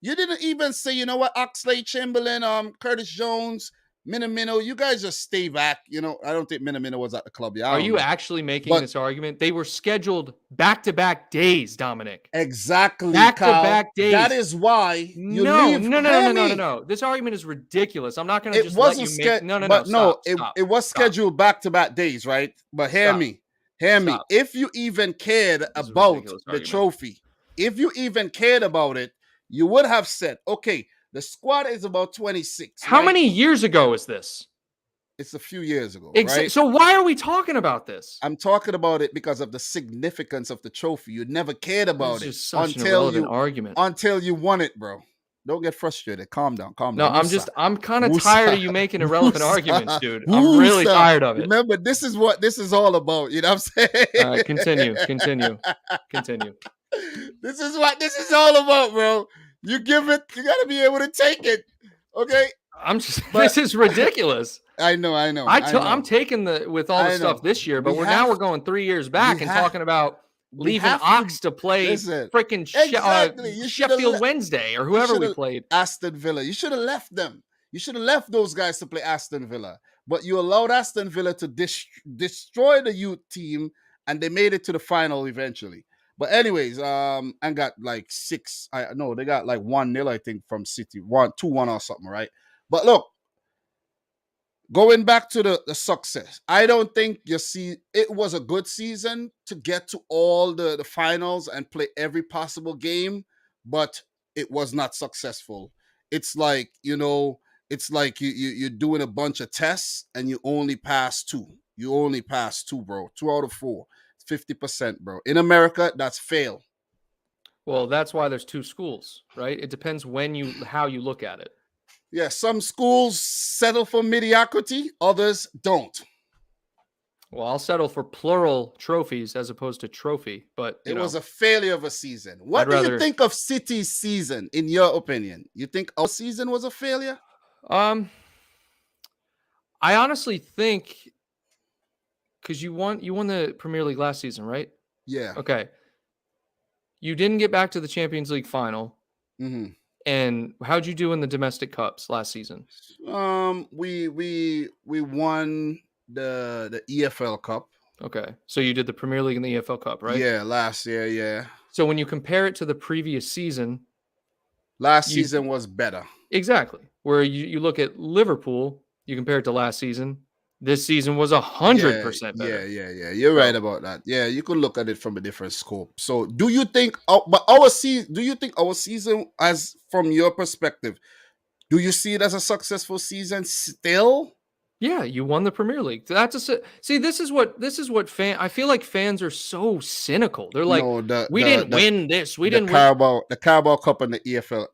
You didn't even say, you know what, Oxlade Chamberlain, Curtis Jones, Minamino, you guys just stay back. You know, I don't think Minamino was at the club. Yeah, I Are don't you know. actually making But this argument? They were scheduled back-to-back days, Dominic. exactly, Kyle. Back-to-back days. That is why you No, leave. no. This argument is ridiculous. I'm not going to It just let wasn't you make. scheduled, No. but no, Stop. it was Stop. scheduled back to back days, right? But hear Stop. me, hear me. Stop. If you even cared This is a about ridiculous the argument. trophy, if you even cared about it, you would have said, okay, the squad is about 26. How right? many years ago is this? It's a few years ago, right? So why are we talking about this? I'm talking about it because of the significance of the trophy. You never cared This about is it just such an irrelevant argument. until you won it, bro. Don't get frustrated. Calm down. No, I'm kind of tired of you making irrelevant arguments, dude. I'm really tired of it. Remember, this is what this is all about. You know what I'm saying? All right, continue. This is what this is all about, bro. You give it, you gotta be able to take it. Okay? This is ridiculous. I know. I'm taking with all the stuff this year, but we're going 3 years back and talking about leaving Ox to play freaking Sheffield Wednesday or whoever we played. Aston Villa. You should have left them. You should have left those guys to play Aston Villa. But you allowed Aston Villa to destroy the youth team, and they made it to the final eventually. But anyways, and got like 6. They got like 1-0, I think, from City. 2-1 or something, right? But look, going back to the success, I don't think it was a good season to get to all the finals and play every possible game, but it was not successful. It's like, you're doing a bunch of tests and you only pass 2. You only pass 2, bro. 2 out of 4. 50%, bro. In America, that's fail. Well, that's why there's 2 schools, right? It depends how you look at it. Yeah, some schools settle for mediocrity, others don't. Well, I'll settle for plural trophies as opposed to trophy, but it was a failure of a season. What do you think of City's season, in your opinion? You think our season was a failure? I honestly think because you won the Premier League last season, right? Yeah. Okay. You didn't get back to the Champions League final. Mm-hmm. And how'd you do in the domestic cups last season? We won the EFL Cup. Okay, so you did the Premier League and the EFL Cup, right? Yeah, last year, yeah. So when you compare it to the previous season, last season was better. Exactly. Where you look at Liverpool, you compare it to last season. This season was 100% better. Yeah. You're right about that. Yeah, you could look at it from a different scope. So, do you think our season, as from your perspective, do you see it as a successful season still? Yeah, you won the Premier League. This is what I feel like fans are so cynical. They're like, we didn't win this. We didn't win the Carabao Cup and the EFL.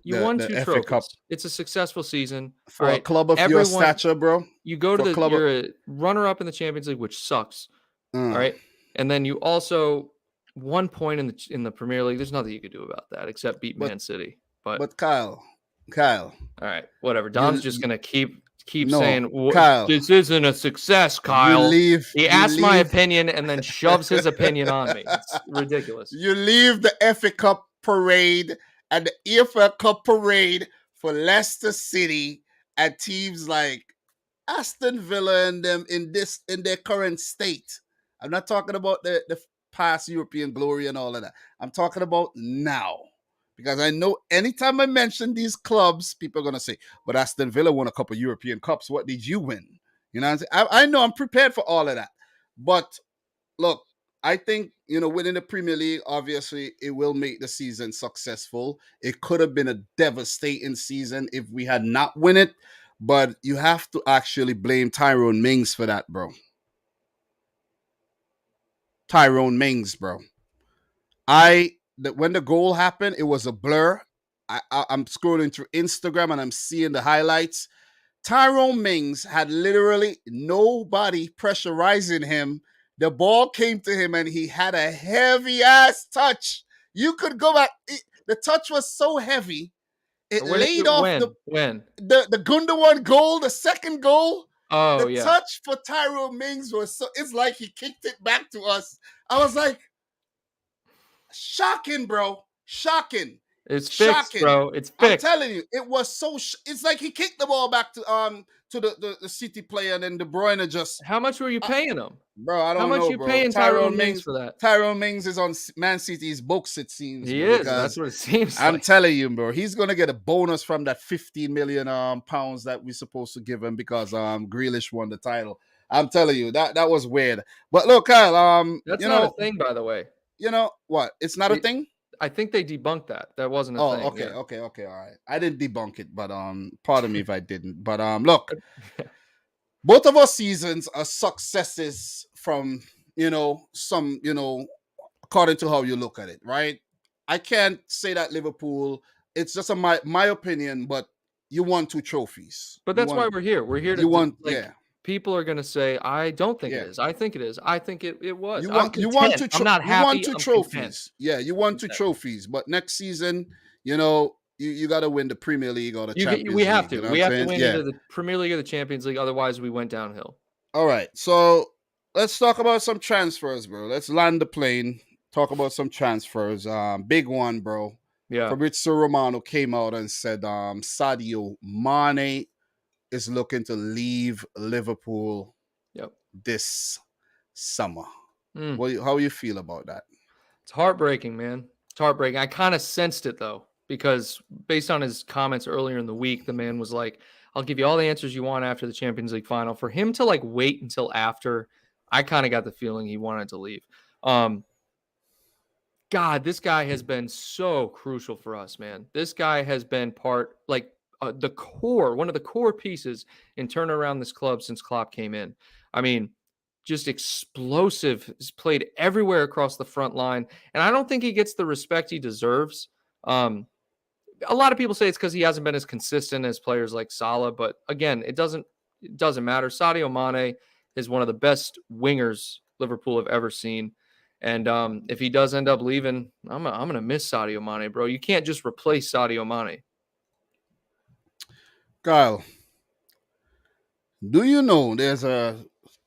You won 2 FA trophies. Cup. It's a successful season for a club of your stature, bro. You go to you're a runner-up in the Champions League, which sucks. All right, and then you also 1 point in the Premier League. There's nothing you could do about that except beat Man City. But Kyle. All right, whatever. Dom's just gonna keep saying, Kyle, this isn't a success, Kyle. He asked my opinion and then shoves his opinion on me. It's ridiculous. You leave the FA Cup parade and the EFL Cup parade for Leicester City and teams like Aston Villa and them in their current state. I'm not talking about the past European glory and all of that. I'm talking about now. Because I know anytime I mention these clubs, people are gonna say, "But Aston Villa won a couple European Cups. What did you win?" You know, what I'm saying? I know I'm prepared for all of that, but look, I think winning the Premier League, obviously, it will make the season successful. It could have been a devastating season if we had not win it, but you have to actually blame Tyrone Mings for that, bro. Tyrone Mings, bro. When the goal happened, it was a blur. I'm scrolling through Instagram and I'm seeing the highlights. Tyrone Mings had literally nobody pressurizing him. The ball came to him and he had a heavy ass touch. You could go back. The touch was so heavy, it When did laid you off when? the Gundogan goal, the second goal. Oh The yeah. touch for Tyrone Mings was so. It's like he kicked it back to us. I was like, shocking, bro. Shocking. It's fixed, Shocking. bro. It's I'm fixed. telling you, it was so. It's like he kicked the ball back to the City player, and then De Bruyne just. How much were you paying him? Bro, I How don't much know, you bro. paying Tyrone Mings for that? Tyrone Mings is on Man City's books, it seems, He bro. is. That's Because what it seems I'm like. telling you, bro, he's gonna get a bonus from that 15 million pounds that we're supposed to give him because Grealish won the title. I'm telling you, that was weird. But look, Kyle, That's not a thing, by the way. you know what? It's not a thing. I think they debunked that. That wasn't a Oh, thing. okay, Yeah. okay, okay, all right. I didn't debunk it, but pardon me if I didn't. But look, both of our seasons are successes from some according to how you look at it, right? I can't say that Liverpool. It's just my opinion, but you won two trophies. But that's why we're here. We're here You to won, yeah, people are gonna say, I don't think it yeah. is. I think it is. I think it was. You I'm won. You won content. I'm not You won happy. two I'm content. trophies. Yeah, you won two Content. trophies. But next season, you got to win the Premier League or the We Champions have League. to. You know what We I'm have to saying? win Yeah. either the Premier League or the Champions League. Otherwise, we went downhill. All right. So let's talk about some transfers, bro. Let's land the plane. Talk about some transfers. Big one, bro. Yeah. Fabrizio Romano came out and said Sadio Mane is looking to leave Liverpool Yep. this summer. Mm. How you feel about that? It's heartbreaking, man. It's heartbreaking. I kind of sensed it though, because based on his comments earlier in the week, the man was like, I'll give you all the answers you want after the Champions League final. For him to wait until after, I kind of got the feeling he wanted to leave. God, this guy has been so crucial for us, man. This guy has been part, the core, one of the core pieces in turning around this club since Klopp came in. I mean, just explosive. He's played everywhere across the front line, and I don't think he gets the respect he deserves. A lot of people say it's because he hasn't been as consistent as players like Salah, but again, it doesn't matter. Sadio Mane is one of the best wingers Liverpool have ever seen. And if he does end up leaving, I'm gonna miss Sadio Mane, bro. You can't just replace Sadio Mane. Kyle, do you know there's a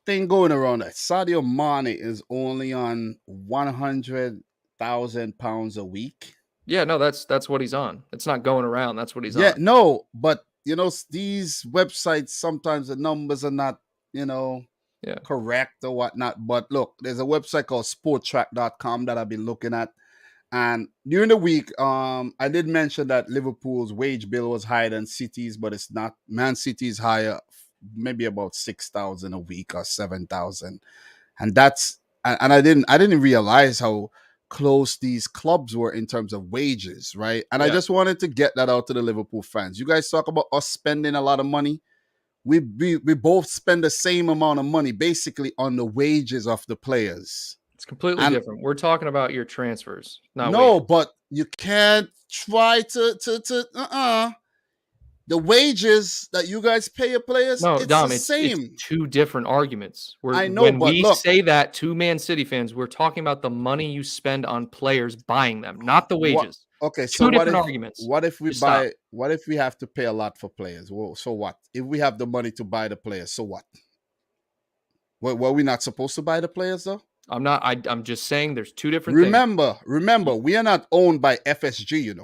thing going around that Sadio Mane is only on £100,000 a week? Yeah, no, that's what he's on. It's not going around. That's what he's Yeah, on. no, but these websites sometimes the numbers are not, Yeah. correct or whatnot. But look, there's a website called sporttrack.com that I've been looking at. And during the week, I did mention that Liverpool's wage bill was higher than City's, but it's not. Man City's higher, maybe about 6,000 a week or 7,000, and I didn't realize how close these clubs were in terms of wages, right? And I Yeah. just wanted to get that out to the Liverpool fans. You guys talk about us spending a lot of money. We both spend the same amount of money basically on the wages of the players. It's completely And different. We're talking about your transfers, not no, wages. but you can't try to the wages that you guys pay your players, No, it's the Dom, it's same. two different arguments. I know, When but we look, say that to Man City fans, we're talking about the money you spend on players buying them, not the what wages. okay, so Two different arguments. Just stop. what if we have to pay a lot for players? Well, so what? If we have the money to buy the players, so what? Were we not supposed to buy the players though? I'm not. I'm just saying there's two different things. Remember, we are not owned by FSG,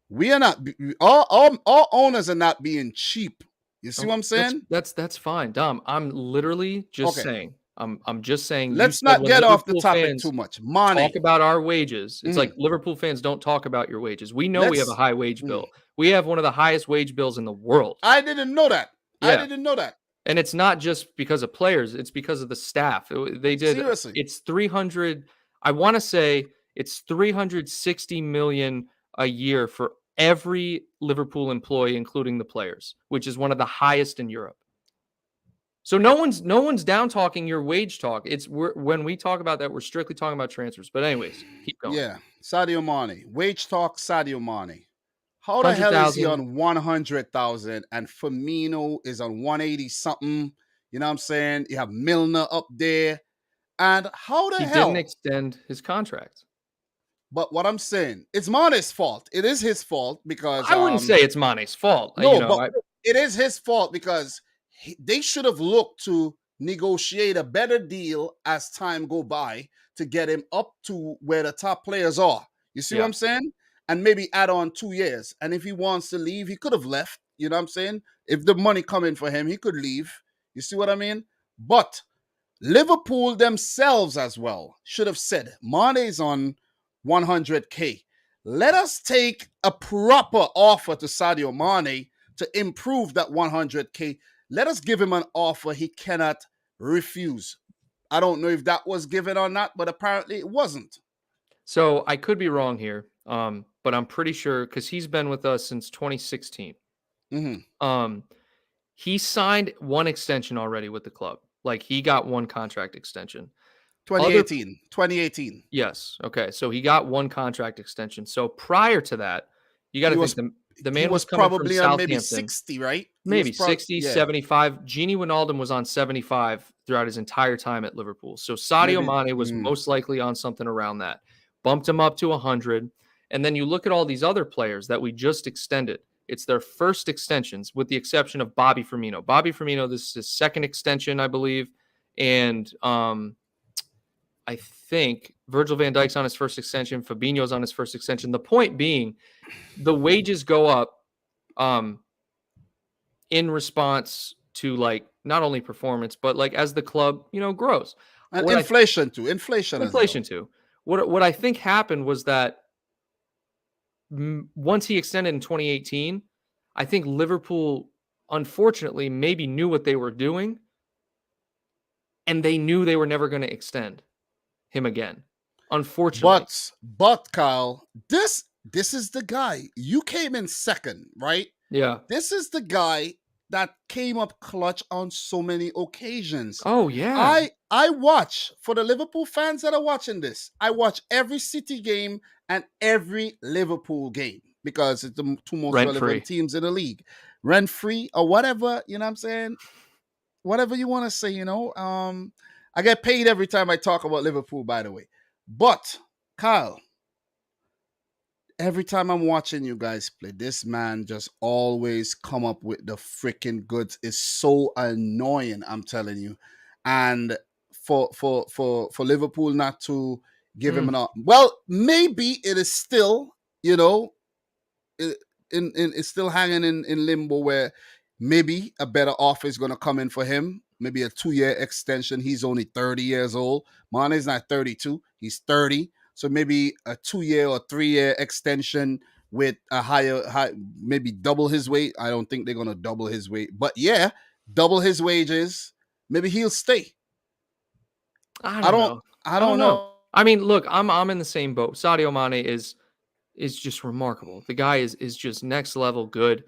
We are not all owners are not being cheap. You see what I'm saying? That's fine, Dom. I'm literally just Okay. saying I'm just saying you Let's said not when get off the Liverpool topic too fans much. talk Money. about our wages, it's like Mm. Liverpool fans don't talk about your wages. We know we have a Let's. high wage Mm. bill. We have one of the highest wage bills in the world. I didn't know that. I Yeah. didn't know that. And it's not just because of players, it's because of the staff. They did Seriously. it's 300 I want to say it's 360 million a year for every Liverpool employee including the players, which is one of the highest in Europe. So no one's down talking your wage talk. When we talk about that, we're strictly talking about transfers. But anyways, keep going. Yeah. Sadio Mane. Wage talk, Sadio Mane. How the hell is he 100,000. on 100,000 and Firmino is on 180 something? You know what I'm saying? You have Milner up there. And how the He didn't hell? extend his contract. But what I'm saying, it's Mane's fault. It is his fault because I wouldn't say it's Mane's fault. no, but it is his fault because they should have looked to negotiate a better deal as time go by to get him up to where the top players are. You see what Yeah. I'm saying? And maybe add on 2 years. And if he wants to leave, he could have left. You know what I'm saying? If the money coming for him, he could leave. You see what I mean? But Liverpool themselves as well should have said, Mane's on 100K. Let us take a proper offer to Sadio Mane to improve that 100K. Let us give him an offer he cannot refuse. I don't know if that was given or not, but apparently it wasn't. So I could be wrong here, but I'm pretty sure because he's been with us since 2016. Mm-hmm. Um, he signed one extension already with the club. Like he got one contract extension. Other 2018. 2018. Yes. Okay. So he got one contract extension. So prior to that, you got He to think was the he man was was coming from probably on maybe Southampton. 60, right? Maybe 60, yeah, 75. Gini Wijnaldum was on 75 throughout his entire time at Liverpool. So Sadio maybe. Mane was most likely on something around that. Bumped him up to 100. And then you look at all these other players that we just extended. It's their first extensions, with the exception of Bobby Firmino. Bobby Firmino, this is his second extension, I believe. And I think Virgil van Dijk's on his first extension. Fabinho's on his first extension. The point being, the wages go up in response to like not only performance, but like as the club, grows. And What I inflation too. Inflation as well. inflation too. What I think happened was that once he extended in 2018, I think Liverpool unfortunately maybe knew what they were doing, and they knew they were never going to extend him again. Unfortunately. But Kyle, this is the guy. You came in second, right? Yeah. This is the guy that came up clutch on so many occasions. Oh yeah. I watch, for the Liverpool fans that are watching this, I watch every City game and every Liverpool game because it's the two most relevant teams in the league. Rent free or whatever, you know what I'm saying? Whatever you want to say, I get paid every time I talk about Liverpool, by the way. But Kyle, every time I'm watching you guys play, this man just always come up with the freaking goods. It's so annoying, I'm telling you. And for Liverpool not to give him an offer, well, maybe it is still, it's still hanging in limbo where maybe a better offer is going to come in for him. Maybe a 2-year extension. He's only 30 years old. Mane's not 32. He's 30. So maybe a 2-year or 3-year extension with a high, maybe double his weight. I don't think they're going to double his weight. But yeah, double his wages. Maybe he'll stay. I don't know. I mean, look, I'm in the same boat. Sadio Mane is just remarkable. The guy is just next level good.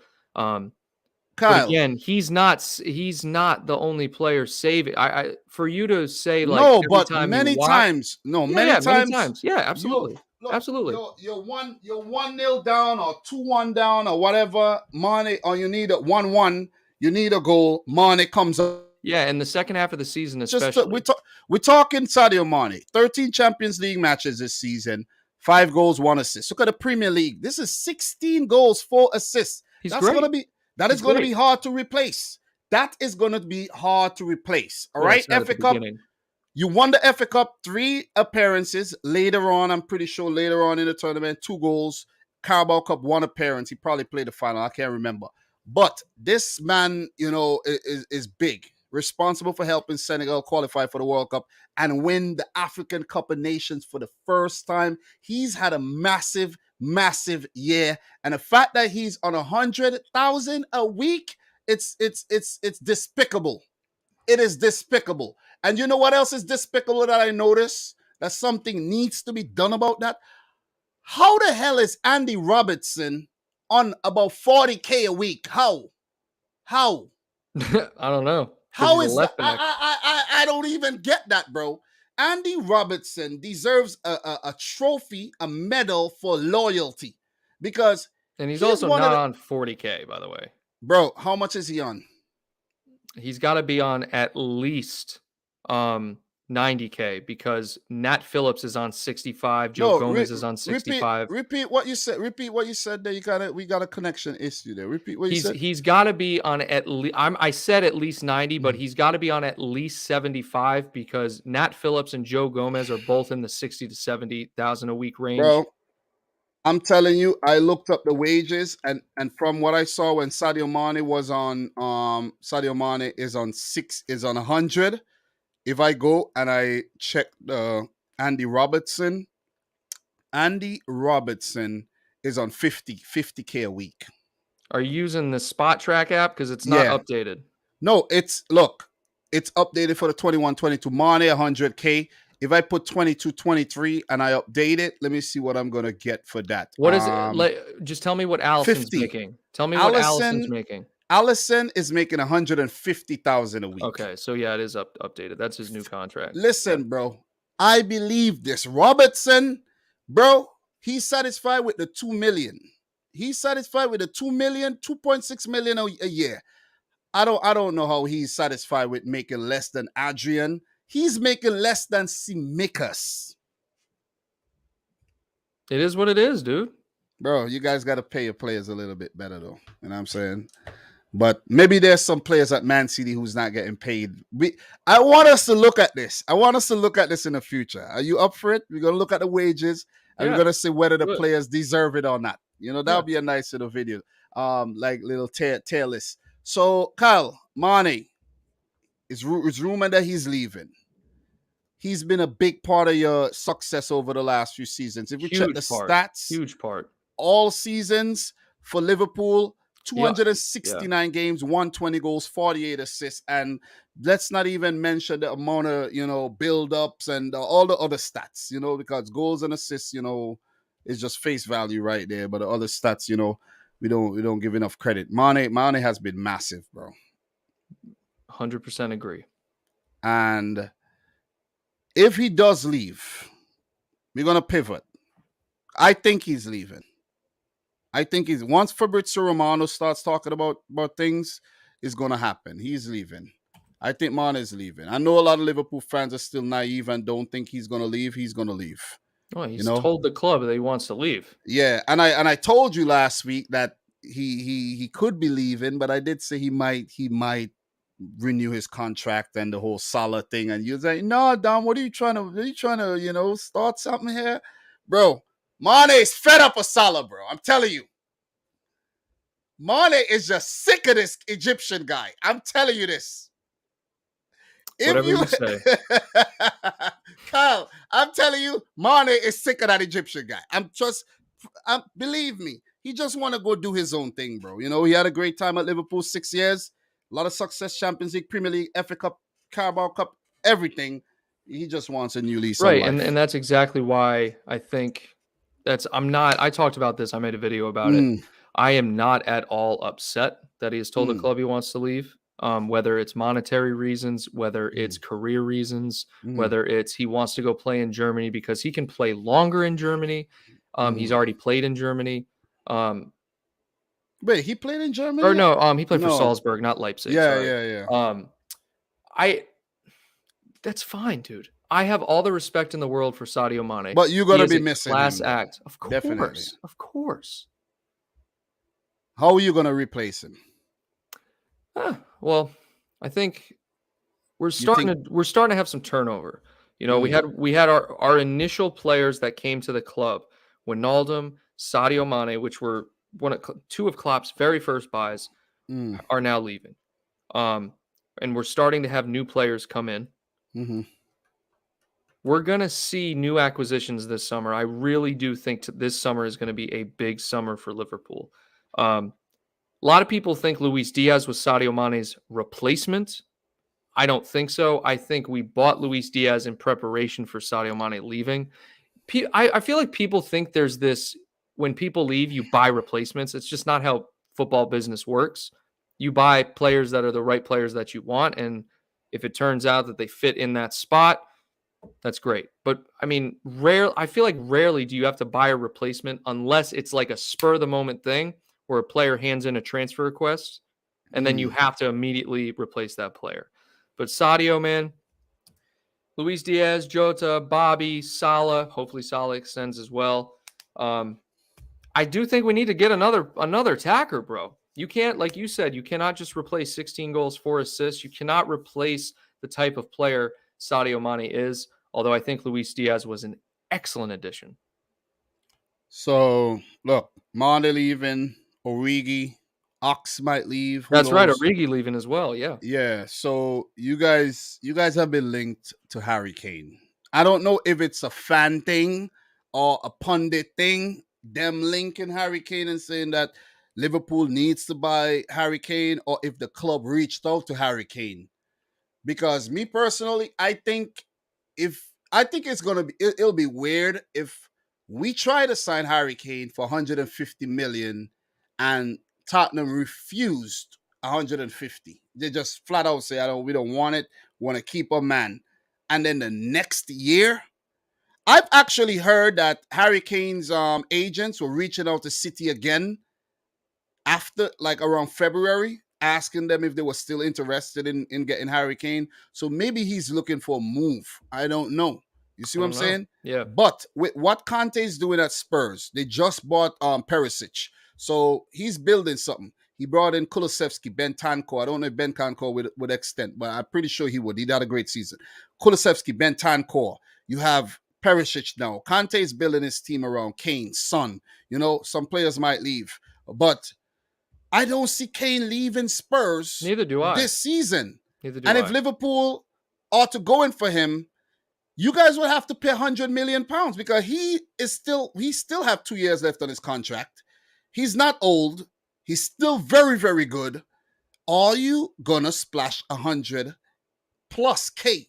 But Kyle, again, he's not the only player saving. I for you to say like no, every but time you many watch, times, many times. Yeah, absolutely, Look, absolutely. you're 1-0 down or 2-1 down or whatever. Mane, or you need a 1-1. You need a goal. Mane comes up. Yeah, in the second half of the season, especially. We're talking Sadio Mane. 13 Champions League matches this season. 5 goals, 1 assist. Look at the Premier League. This is 16 goals, 4 assists. He's That's great. That is going to be hard to replace. That is going to be hard to replace. All right, FA Cup. You won the FA Cup 3 appearances. Later on, I'm pretty sure later on in the tournament, 2 goals. Carabao Cup 1 appearance. He probably played the final. I can't remember. But this man, is big. responsible for helping Senegal qualify for the World Cup and win the African Cup of Nations for the first time. He's had a massive, massive year. And the fact that he's on 100,000 a week, it's despicable. It is despicable. And you know what else is despicable that I noticed? That something needs to be done about that. How the hell is Andy Robertson on about 40K a week? How? I don't know. How is that? I don't even get that, bro. Andy Robertson deserves a trophy, a medal for loyalty, because and he's also not on 40K, by the way. Bro, how much is he on? He's got to be on at least 90K, because Nat Phillips is on 65. Joe Gomez is on 65. Repeat what you said. Repeat what you said there. We got a connection issue there. Repeat what you said. He's got to be on at least. I said at least 90, but he's got to be on at least 75, because Nat Phillips and Joe Gomez are both in the 60 to 70,000 a week range. Bro, I'm telling you, I looked up the wages, and from what I saw when Sadio Mane was on, Sadio Mane is on 100. If I go and I check Andy Robertson is on 50K a week. Are you using the Spot Track app? Because it's not updated. No, it's updated for the 21-22. Mane 100K. If I put 22-23 and I update it, let me see what I'm gonna get for that. What is it? Just tell me what Allison's making. Tell me what Allison's making. Allison is making 150,000 a week. Okay, so yeah, it is updated. That's his new contract. Listen, bro, I believe this. Robertson, bro, he's satisfied with the 2 million. He's satisfied with the 2 million, 2.6 million a year. I don't know how he's satisfied with making less than Adrian. He's making less than Tsimikas. It is what it is, dude. Bro, you guys got to pay your players a little bit better, though. You know what I'm saying? But maybe there's some players at Man City who's not getting paid. I want us to look at this. I want us to look at this in the future. Are you up for it? We're going to look at the wages, and we're going to see whether the players deserve it or not. You know, that'll be a nice little video, like little tier list. So, Kyle, Mane, it's rumored that he's leaving. He's been a big part of your success over the last few seasons. If we check the stats, huge part. All seasons for Liverpool, 269 games, 120 goals, 48 assists, and let's not even mention the amount of build-ups and all the other stats, because goals and assists, is just face value right there. But the other stats, we don't give enough credit. Mane has been massive, bro. 100% agree. And if he does leave, we're gonna pivot. I think he's leaving. I think once Fabrizio Romano starts talking about things, it's gonna happen. He's leaving. I think Mane is leaving. I know a lot of Liverpool fans are still naive and don't think he's gonna leave. He's gonna leave. Oh, he's told the club that he wants to leave. Yeah, and I told you last week that he could be leaving, but I did say he might renew his contract and the whole Salah thing. And you're like, no, Dom, what are you trying to start something here, bro? Mane is fed up with Salah, bro. I'm telling you. Mane is just sick of this Egyptian guy. I'm telling you this. Whatever you say. Kyle, I'm telling you, Mane is sick of that Egyptian guy. Believe me, he just want to go do his own thing, bro. He had a great time at Liverpool, 6 years. A lot of success, Champions League, Premier League, FA Cup, Carabao Cup, everything. He just wants a new lease on life. Right, and that's exactly why I think I talked about this. I made a video about it. I am not at all upset that he has told the club he wants to leave, whether it's monetary reasons, whether it's career reasons, whether it's he wants to go play in Germany because he can play longer in Germany. He's already played in Germany. Wait, he played in Germany? Or no, he played for Salzburg, not Leipzig. Yeah. That's fine, dude. I have all the respect in the world for Sadio Mane. But you're going to be missing class him. Act. Of course. Definitely. Of course. How are you going to replace him? Well, I think we're starting to have some turnover. We had our initial players that came to the club, Wijnaldum, Sadio Mane, which were two of Klopp's very first buys, are now leaving. and we're starting to have new players come in. Mm-hmm. We're going to see new acquisitions this summer. I really do think this summer is going to be a big summer for Liverpool. A lot of people think Luis Diaz was Sadio Mane's replacement. I don't think so. I think we bought Luis Diaz in preparation for Sadio Mane leaving. I feel like people think there's this, when people leave, you buy replacements. It's just not how football business works. You buy players that are the right players that you want. And if it turns out that they fit in that spot, that's great. But I mean, I feel like rarely do you have to buy a replacement unless it's like a spur of the moment thing where a player hands in a transfer request and then you have to immediately replace that player. But Sadio, man, Luis Diaz, Jota, Bobby, Salah. Hopefully Salah extends as well. I do think we need to get another attacker, bro. You can't, like you said, you cannot just replace 16 goals, 4 assists. You cannot replace the type of player Sadio Mane is, although I think Luis Diaz was an excellent addition. So, look, Mane leaving, Origi, Ox might leave. Who That's right, knows? Origi leaving as well, yeah. Yeah, so you guys have been linked to Harry Kane. I don't know if it's a fan thing or a pundit thing, them linking Harry Kane and saying that Liverpool needs to buy Harry Kane, or if the club reached out to Harry Kane. Because me personally, I think it's gonna be it'll be weird if we try to sign Harry Kane for 150 million and Tottenham refused 150. They just flat out say, we don't want it, want to keep a man. And then the next year, I've actually heard that Harry Kane's agents were reaching out to City again after, like, around February, asking them if they were still interested in getting Harry Kane. So maybe he's looking for a move. I don't know. You see what I'm saying? Yeah. But with what Conte is doing at Spurs, they just bought Perisic. So he's building something. He brought in Kulusevski, Bentancur. I don't know if Bentancur would extend, but I'm pretty sure he would. He had a great season. Kulusevski, Bentancur. You have Perisic now. Conte is building his team around Kane, Son. You know, some players might leave. But I don't see Kane leaving Spurs. Neither do I. This season. Neither do and I. if Liverpool ought to go in for him, you guys will have to pay £100 million because he still have 2 years left on his contract. He's not old. He's still very, very good. Are you gonna splash 100 plus K?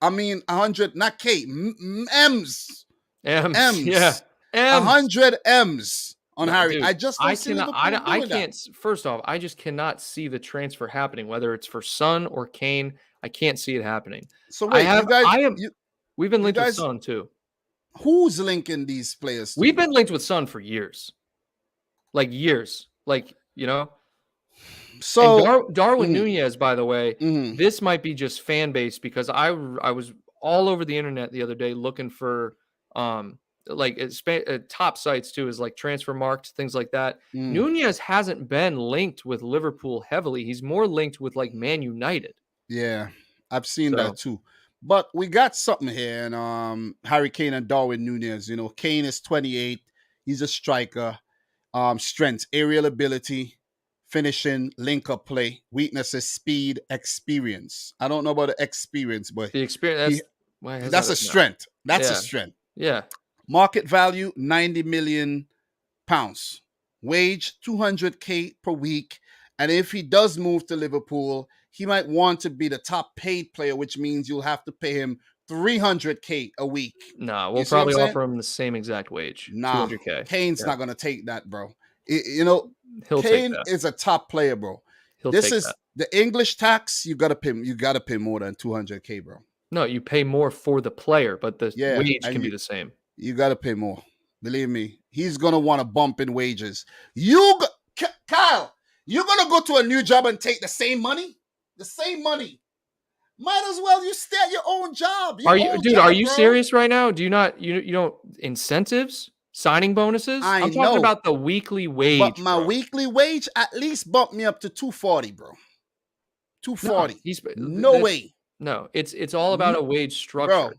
I mean, 100, not K, M's. M's. Yeah. M's. 100 M's on Harry. Dude, I just don't see Liverpool doing I can't. that. First off, I just cannot see the transfer happening, whether it's for Son or Kane. I can't see it happening. So wait, we've been linked with Son too. Who's linking these players to We've you? been linked with Son for years. Like years. Like, you know. So Darwin Nunez, by the way, this might be just fan base because I was all over the internet the other day looking for top sites too, is like Transfer Marked, things like that. Nunez hasn't been linked with Liverpool heavily. He's more linked with like Man United. Yeah, I've seen that too. But we got something here, and Harry Kane and Darwin Nunez. You know, Kane is 28. He's a striker. Strengths, aerial ability, finishing, link-up play. Weaknesses, speed, experience. I don't know about the experience, but the experience, that's a strength. That's a strength. Yeah. Market value, £90 million. Wage, 200K per week. And if he does move to Liverpool, he might want to be the top paid player, which means you'll have to pay him 300K a week. Nah, we'll probably offer him the same exact wage. Nah, 200K. Kane's not going to take that, bro. Kane is a top player, bro. The English tax. You got to pay. You got to pay more than 200K, bro. No, you pay more for the player, but the wage can be the same. You got to pay more. Believe me, he's going to want to bump in wages. Kyle, you're going to go to a new job and take the same money? The same money. Might as well you stay at your own job. Are you serious right now? Do you not you don't incentives, signing bonuses? I'm talking about the weekly wage. But my weekly wage at least bumped me up to 240, bro. 240. No way. No, it's all about a wage structure. Bro,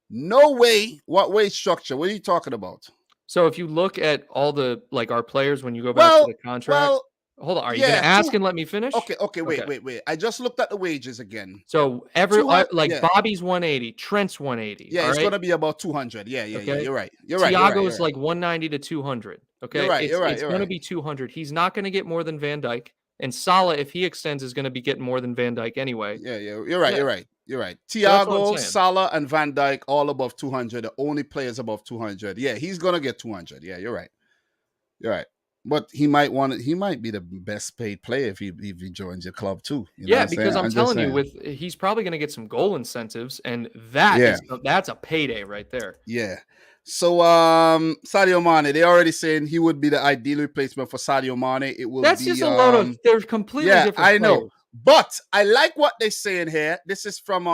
no way. What wage structure? What are you talking about? So if you look at all the our players when you go back to the contract. Hold on. Are you going Yeah, to ask and let me finish? okay, Okay. wait. I just looked at the wages again. So like Yeah. Bobby's 180, Trent's 180. Yeah, All it's right. gonna be about 200. Yeah, Okay. you're right. Tiago's like 190 to 200. You're Okay. right. It's You're going to right. be 200. He's not going to get more than Van Dyke. And Salah, if he extends, is going to be getting more than Van Dyke anyway. Yeah, Yeah. you're right. So that's what I'm Thiago, saying. Salah, and Van Dijk all above 200. The only players above 200. Yeah, he's gonna get 200. Yeah, you're right. You're right. But he might want it. He might be the best paid player if he joins your club too. You know what Yeah, I'm saying? because I'm I'm just telling you, saying. he's probably going to get some goal incentives, and Yeah, that's a payday right there. yeah. So Sadio Mane, they already saying he would be the ideal replacement for Sadio Mane. It will That's just be a load of. They're completely yeah, different I know. players. But I like what they're saying here. This is from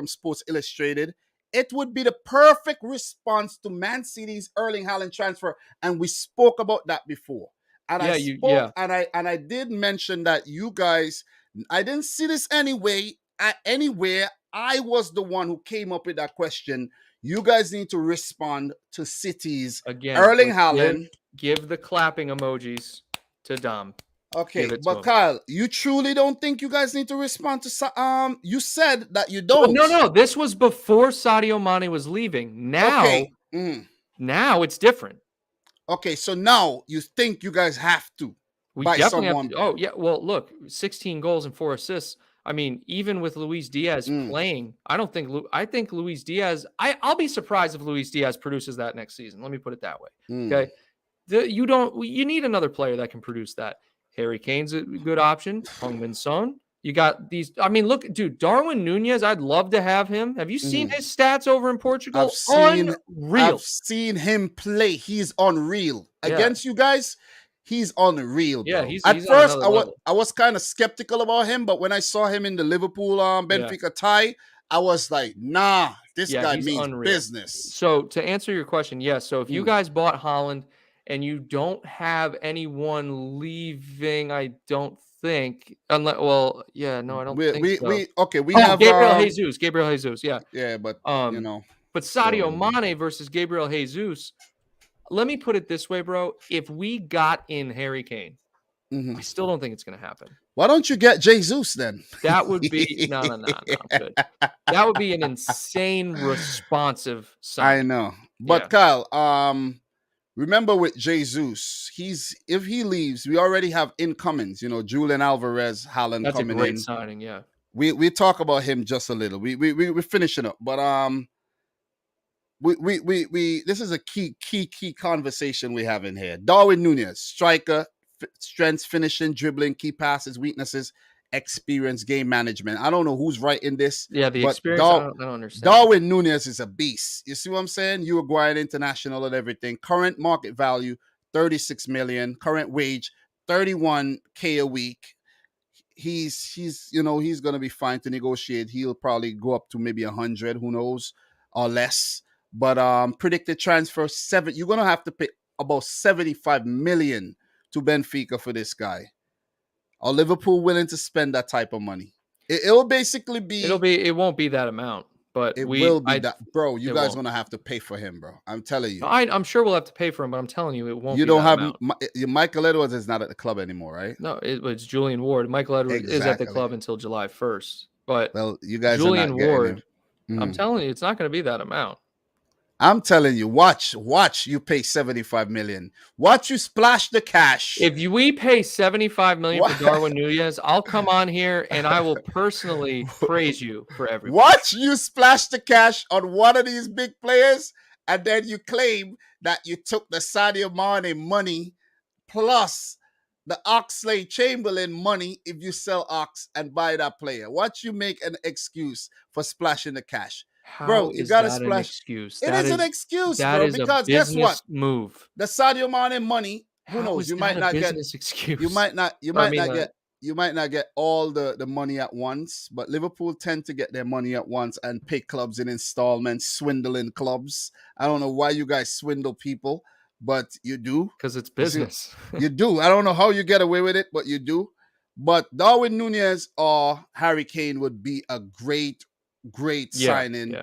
Sports Illustrated. It would be the perfect response to Man City's Erling Haaland transfer, and we spoke about that before. And I Yeah, spoke and I did mention that you guys, I didn't see this anywhere. I was the one who came up with that question. You guys need to respond to City's again. Erling Let's Haaland. give the clapping emojis to Dom. Give Okay, it to but him. Kyle, you truly don't think you guys need to respond to you said that you Well, don't. no. This was before Sadio Mane was leaving. Okay. Now it's different. Okay, so now you think you guys have to We buy definitely have someone. to. Oh yeah. Well, look, 16 goals and 4 assists. I mean, even with Luis Diaz playing, I don't think. I think Luis Diaz. I'll be surprised if Luis Diaz produces that next season. Let me put it that way. Okay. You need another player that can produce that. Harry Kane's a good option. Heung-min Son. You got these. I mean, look, dude, Darwin Nunez. I'd love to have him. Have you seen his stats over in Portugal? I've Unreal. seen him play. He's unreal Yeah. against you guys. He's unreal, Yeah. bro. He's At on first, another level. I was kind of skeptical about him, but when I saw him in the Liverpool Benfica tie, I was like, nah, this Yeah, guy he's means unreal. business. So to answer your question, yes. So if you guys bought Holland and you don't have anyone leaving, I don't think. Unless, well, yeah, no, I don't think so. We Oh, have Gabriel Jesus, yeah. yeah, but you Um, know, but still, Sadio Mane versus Gabriel Jesus. Let me put it this way, bro. If we got in Harry Kane, I still don't think it's going to happen. Why don't you get Jesus then? That would be no. I'm good. That would be an insane responsive sign. I know, but Kyle, remember with Jesus, if he leaves, we already have incomings. You know, Julian Alvarez, Haaland That's coming a great in. signing. Yeah, we talk about him just a little. We're finishing up, but we this is a key conversation we have in here. Darwin Nunez, striker, strengths, finishing, dribbling, key passes, weaknesses, experience, game management. I don't know who's writing this. Yeah, the but experience. I don't understand. Darwin Nunez is a beast. You see what I'm saying? Uruguayan international and everything. Current market value 36 million. Current wage 31K a week. He's gonna be fine to negotiate. He'll probably go up to maybe 100, who knows, or less. But predicted transfer you're gonna have to pay about 75 million to Benfica for this guy. Are Liverpool willing to spend that type of money? It will basically be. It won't be that amount, but it will be that, bro. You guys gonna have to pay for him, bro. I'm telling you. I'm sure we'll have to pay for him, but I'm telling you, it won't. You be don't that have amount. Michael Edwards is not at the club anymore, right? No, it's Julian Ward. Michael Edwards is at the club until July 1st, but you guys Julian are not Ward. I'm telling you, it's not going to be that amount. I'm telling you, watch, you pay 75 million. Watch you splash the cash. If we pay 75 million for Darwin Nunez, I'll come on here and I will personally praise you for everything. Watch you splash the cash on one of these big players, and then you claim that you took the Sadio Mane money plus the Oxlade-Chamberlain money if you sell Ox and buy that player. Watch you make an excuse for splashing the cash. Bro, you gotta splash. An excuse? It is an excuse, that bro. Is because a guess what? Move. The Sadio Mane money. Who knows? You might not get. Excuse? You might not. You might not get. You might not get all the money at once. But Liverpool tend to get their money at once and pay clubs in installments, swindling clubs. I don't know why you guys swindle people, but you do. Because it's business. You do. I don't know how you get away with it, but you do. But Darwin Nunez or Harry Kane would be a great signing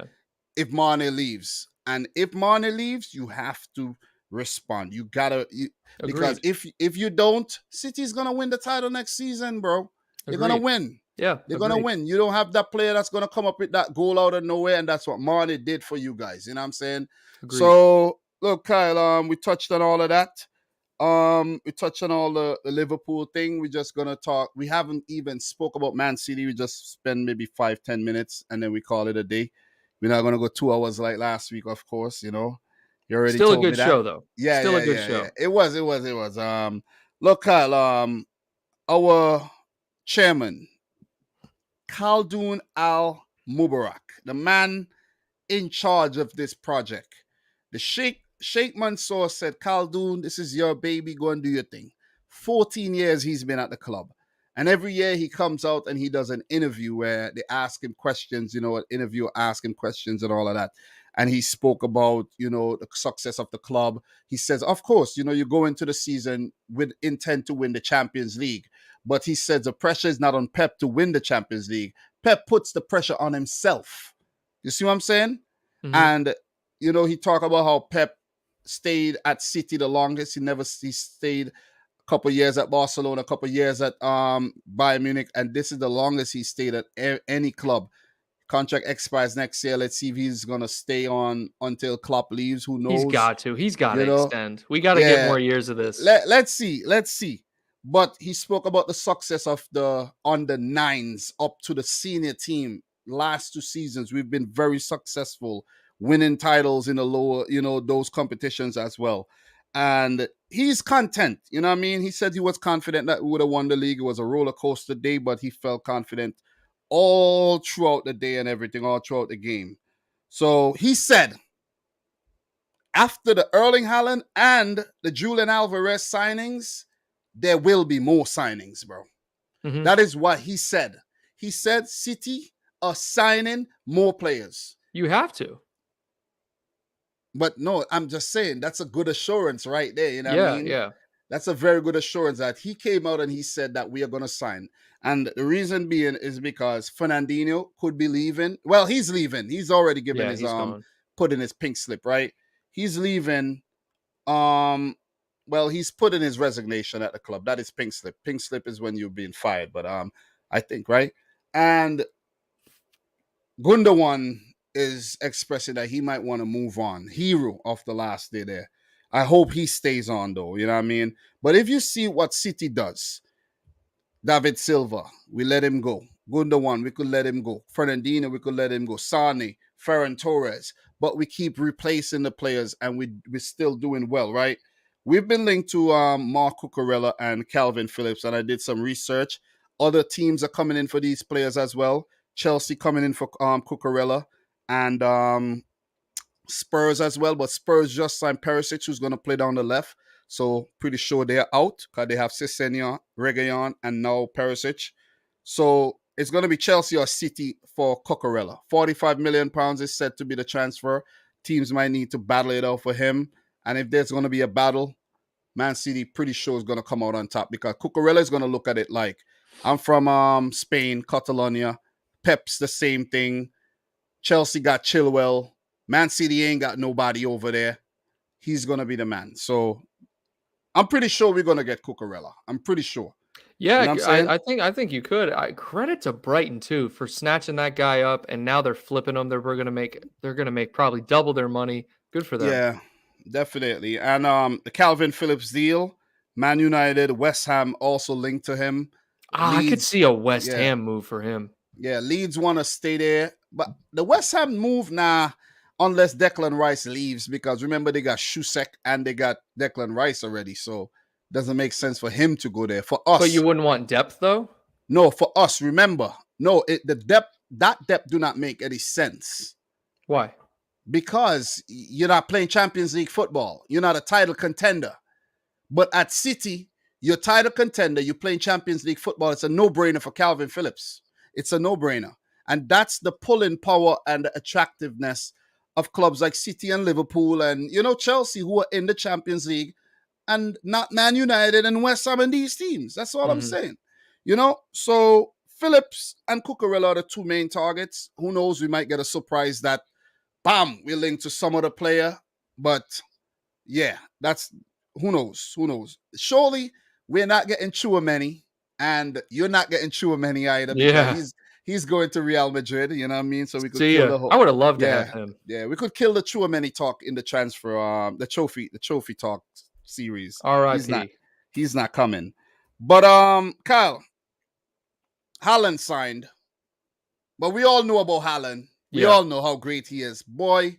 if Mane leaves. And if Mane leaves, you have to respond. Because Agreed. if you don't, City's gonna win the title next season, bro. They're gonna Agreed. win. Yeah, They're gonna agreed. win. You don't have that player that's gonna come up with that goal out of nowhere, and that's what Marnie did for you guys. You know what I'm saying? Agreed. So look, Kyle, we touched on all of that. We touched on all the Liverpool thing. We're just gonna talk. We haven't even spoke about Man City. We just spend maybe 5-10 minutes and then we call it a day. We're not gonna go 2 hours like last week, of course. You already Still a told me good that. show though. Yeah, Still a yeah, good yeah, yeah. show. It was. Look, Kyle. Our chairman, Khaldoon Al Mubarak, the man in charge of this project. The Sheikh Mansour said, Khaldoon, this is your baby, go and do your thing. 14 years he's been at the club. And every year he comes out and he does an interview where they ask him questions, an interviewer ask him questions and all of that. And he spoke about, the success of the club. He says, of course, you go into the season with intent to win the Champions League. But he says the pressure is not on Pep to win the Champions League. Pep puts the pressure on himself. You see what I'm saying? Hmm. And he talked about how Pep stayed at City the longest. He stayed a couple years at Barcelona, a couple years at Bayern Munich, and this is the longest he stayed at any club. Contract expires next year. Let's see if he's gonna stay on until Klopp leaves. Who He's knows? got to. He's got to You know, extend. We got to get yeah. more years of this. Let's see. Let's see. But he spoke about the success of the under nines up to the senior team. Last 2 seasons, we've been very successful, winning titles in the lower, those competitions as well. And he's content. You know what I mean? He said he was confident that we would have won the league. It was a roller coaster day, but he felt confident all throughout the day and everything, all throughout the game. So he said, after the Erling Haaland and the Julian Alvarez signings, there will be more signings, bro. Hmm. That is what he said. He said City are signing more players. You have to. But no, I'm just saying that's a good assurance right there. You know what I Yeah, mean? yeah. That's a very good assurance that he came out and he said that we are going to sign. And the reason being is because Fernandinho could be leaving. Well, he's leaving. He's already given Yeah, his he's gone. put in his pink slip, right? He's leaving. Um well, he's put in his resignation at the club. That is pink slip. Pink slip is when you've been fired, but I think, right? And Gundogan is expressing that he might want to move on. Hero of the last day there. I hope he stays on though, you know what I mean? But if you see what City does, David Silva, we let him go. Gundogan, we could let him go. Fernandinho, we could let him go. Sane, Ferran Torres. But we keep replacing the players and we're still doing well, right? We've been linked to Mark Cucurella and Calvin Phillips, and I did some research. Other teams are coming in for these players as well. Chelsea coming in for Cucurella and Spurs as well, but Spurs just signed Perisic, who's going to play down the left. So pretty sure they're out because they have Sessegnon, Reguilon, and now Perisic. So it's going to be Chelsea or City for Cucurella. £45 million is said to be the transfer. Teams might need to battle it out for him. And if there's going to be a battle, Man City pretty sure is going to come out on top because Cucurella is going to look at it like, I'm from Spain, Catalonia. Pep's the same thing. Chelsea got Chilwell. Man City ain't got nobody over there. He's going to be the man. So I'm pretty sure we're going to get Cucurella. I'm pretty sure. You Yeah, know what I'm saying? I think you could. Credit to Brighton too for snatching that guy up, and now they're flipping him. They're gonna make probably double their money. Good for them. Yeah, definitely. And the Calvin Phillips deal, Man United, West Ham also linked to him. I could Leeds, see a West yeah, Ham move for him. yeah. Leeds want to stay there, but the West Ham move now, unless Declan Rice leaves, because remember they got Shusek and they got Declan Rice already, so doesn't make sense for him to go there. For But you us, wouldn't want depth though. no. For us, remember, no. The depth, that depth, do not make any sense Why? because you're not playing Champions League football. You're not a title contender. But at City, you're title contender, you're playing Champions League football. It's a no-brainer for Calvin Phillips. It's a no-brainer. And that's the pulling power and the attractiveness of clubs like City and Liverpool and, Chelsea, who are in the Champions League, and not Man United and West Ham and these teams. That's all I'm Hmm. saying. So Phillips and Cucurella are the two main targets. Who knows? We might get a surprise that, bam, we're linked to some other player. But Yeah, that's who knows. Who knows? Surely we're not getting Chouameni, and you're not getting Chouameni either because Yeah. he's going to Real Madrid. You know what I mean? So we could See kill ya. the I whole. would have loved to have Yeah, him. yeah, we could kill the Chouameni talk in the transfer, the trophy talk series. R.I.P. He's not coming. But Kyle, Haaland signed, but we all know about Haaland. We Yeah. all know how great he is, boy.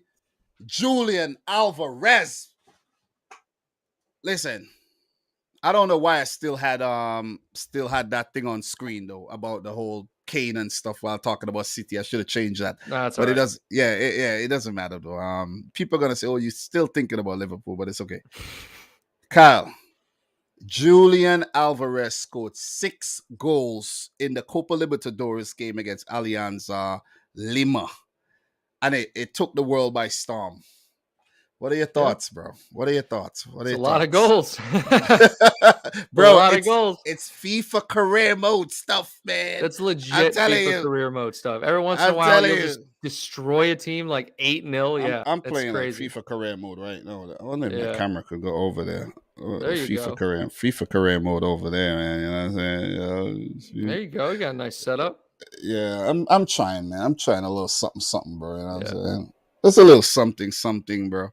Julian Alvarez. Listen, I don't know why I still had that thing on screen though about the whole Kane and stuff while talking about City. I should have changed that. That's all But it right. does it doesn't matter though. People are gonna say, oh, you're still thinking about Liverpool, but it's okay. Kyle, Julian Alvarez scored 6 goals in the Copa Libertadores game against Alianza Lima. And it took the world by storm. What are your Yeah. thoughts, bro? What are your thoughts? What are It's a your lot of thoughts? goals. A Bro, lot of goals. it's FIFA career mode stuff, man. That's I'm legit telling FIFA you. career mode stuff. Every once in a I'm while, telling you'll just you. destroy a team like 8-0. Yeah, I'm it's playing like crazy. FIFA career mode right now. I wonder if my Yeah, camera could go over there. there you go. FIFA career mode over there, man. You know what I'm saying? There you go. You got a nice setup. Yeah, I'm trying, man. I'm trying a little something, something, bro. You know what I'm Yeah, saying? It's a little something, something, bro.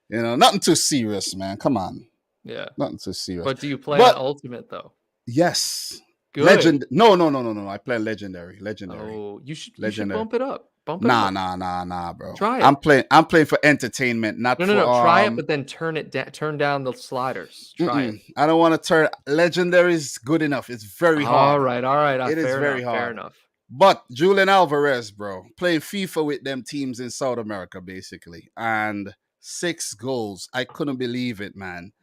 You know, nothing too serious, man. Come on, yeah. nothing too serious. But do you play on But Ultimate though? yes, Good. legend. No, no, no, no, no. I play legendary, legendary, Oh, you should legendary. bump it up. Bump it Nah, up. nah, nah, nah, bro. Try it. I'm playing for entertainment, not No, no, for no. Try it, but then turn down the sliders. Try it. I don't want to turn legendary is good enough. It's very All hard. right, all right. It is Fair very enough. Fair hard. enough. But Julian Alvarez, bro, playing FIFA with them teams in South America, basically, and 6 goals. I couldn't believe it, man.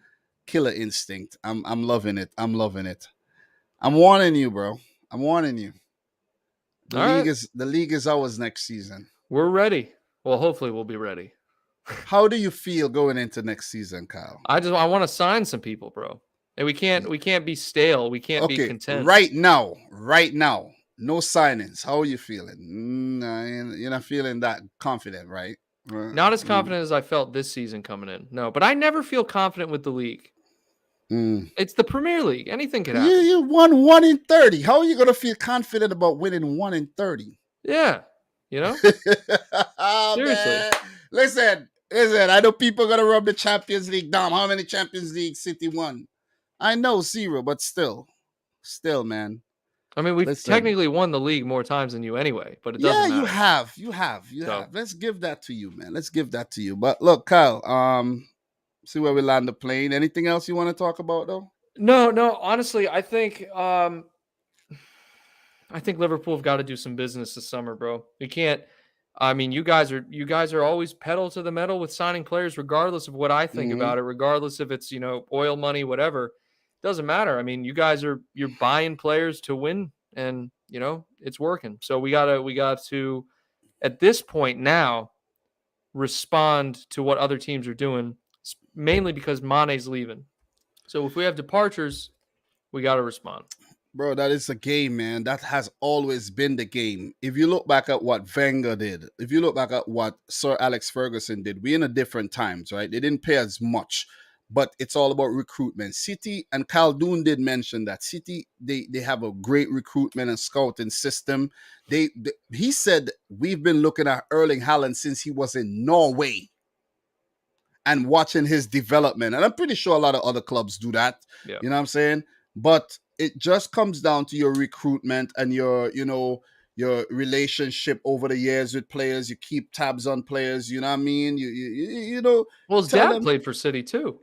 Killer instinct. I'm loving it. I'm loving it. I'm warning you, bro. I'm warning you. All right, The league is ours next season. we're ready. Well, hopefully, we'll be ready. How do you feel going into next season, Kyle? I want to sign some people, bro. And we can't be stale. We can't be Okay, content. right now, no signings. How are you feeling? You're not feeling that confident, right? Not as confident as I felt this season coming in. No, but I never feel confident with the league. Mm. It's the Premier League. Anything could You happen. you won 1 in 30. How are you gonna feel confident about winning 1 in 30? Yeah, you know. Oh Seriously. man, listen. I know people are gonna rub the Champions League down. How many Champions League City won? I know 0, but still, man. I mean, we've Listen. technically won the league more times than you anyway, but it Yeah, doesn't you matter. have. You have. You So have. Let's give that to you, man. Let's give that to you. But look, Kyle, see where we land the plane. Anything else you want to talk about though? no, no. Honestly, I think Liverpool have got to do some business this summer, bro. You can't. I mean, you guys are always pedal to the metal with signing players, regardless of what I think Mm-hmm. about it, regardless if it's oil money, whatever. Doesn't matter. I mean, you're buying players to win, and it's working. So we got to at this point now respond to what other teams are doing, mainly because Mane's leaving. So if we have departures, we got to respond. Bro, that is a game, man. That has always been the game. If you look back at what Wenger did, if you look back at what Sir Alex Ferguson did, we're in a different times, right? They didn't pay as much, but it's all about recruitment. City and Caldoon did mention that City they have a great recruitment and scouting system. He said we've been looking at Erling Haaland since he was in Norway and watching his development. And I'm pretty sure a lot of other clubs do that. Yeah. You know what I'm saying? But it just comes down to your recruitment and your relationship over the years with players. You keep tabs on players. You know what I mean? Well, his tell dad them. played for City too.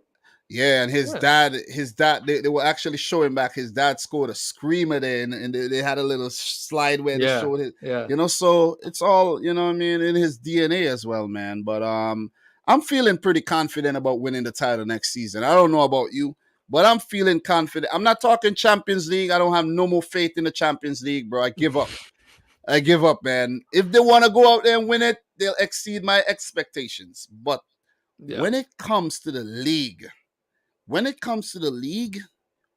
Yeah, and Yeah. his dad, they were actually showing back. His dad scored a screamer there, and they had a little slide where they Yeah. showed it. Yeah. So it's all what I mean in his DNA as well, man. But I'm feeling pretty confident about winning the title next season. I don't know about you, but I'm feeling confident. I'm not talking Champions League. I don't have no more faith in the Champions League, bro. I give up. I give up, man. If they want to go out there and win it, they'll exceed my expectations. But Yeah. when it comes to the league. When it comes to the league,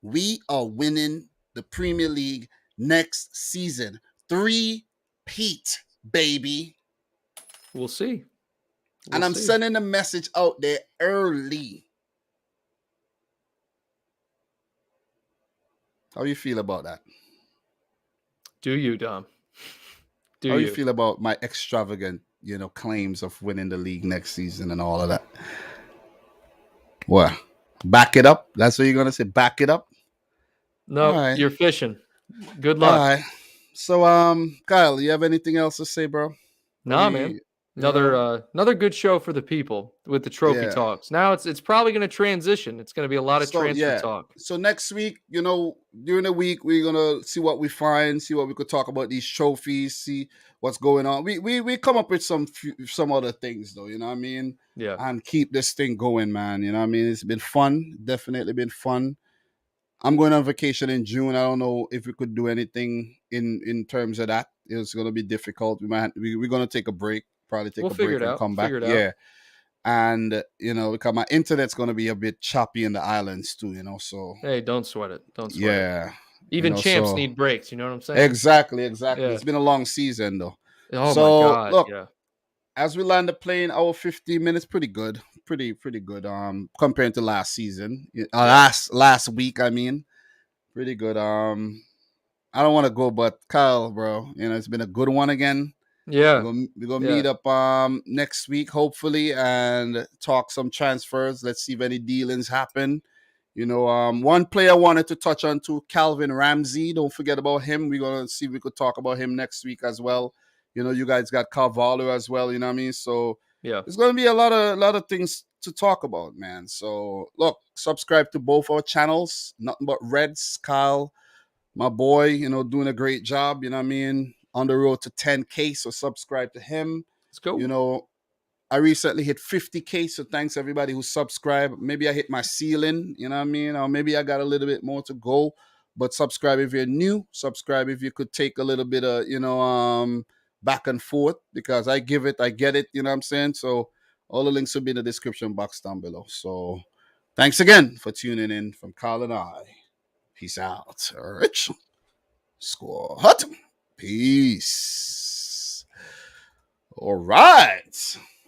we are winning the Premier League next season. 3-peat, baby. We'll see. We'll And I'm see. sending a message out there early. How you feel about that? Do you, Dom? Do How you you? feel about my extravagant, claims of winning the league next season and all of that? What? Back it up? That's what you're gonna say? Back it up? All No, right. you're fishing. Good All luck. right. So, Kyle, you have anything else to say, bro? Or Nah, man. Another good show for the people with the trophy yeah. talks. Now it's probably going to transition. It's going to be a lot of So transfer yeah. talk. So next week, during the week, we're gonna see what we find, see what we could talk about these trophies, see what's going on. We come up with some other things though, you know what I mean, Yeah. and keep this thing going, man. You know what I mean. It's been fun, definitely been fun. I'm going on vacation in June. I don't know if we could do anything in terms of that. It's gonna be difficult. We're gonna take a break, probably take We'll a figure break it and out. come back. Figure it out. Yeah, and because my internet's gonna be a bit choppy in the islands too. So Hey, don't sweat it. Don't sweat it. yeah, Even champs so need breaks. You know what I'm saying? exactly. Yeah. It's been a long season though. Oh my So God. look, Yeah. as we land the plane, our 15 minutes pretty good, pretty good. Compared to last season, Yeah. last week, I mean, pretty good. I don't want to go, but Kyle, bro, it's been a good one again. Yeah. We're gonna Yeah. meet up next week hopefully and talk some transfers. Let's see if any dealings happen. One player I wanted to touch on too, Calvin Ramsey. Don't forget about him. We're gonna see if we could talk about him next week as well. You guys got Carvalho as well. You know what I mean? So Yeah. there's gonna be a lot of things to talk about, man. So look, subscribe to both our channels. Nothing but Reds, Kyle, my boy, doing a great job, you know what I mean? On the road to 10K, so subscribe to him. Let's go. You know, I recently hit 50K, so thanks everybody who subscribed. Maybe I hit my ceiling, you know what I mean? Or maybe I got a little bit more to go. But subscribe if you're new. Subscribe if you could take a little bit of, back and forth because I give it, I get it, you know what I'm saying? So all the links will be in the description box down below. So thanks again for tuning in from Carl and I. Peace out. Rich. Squad. Peace. All right.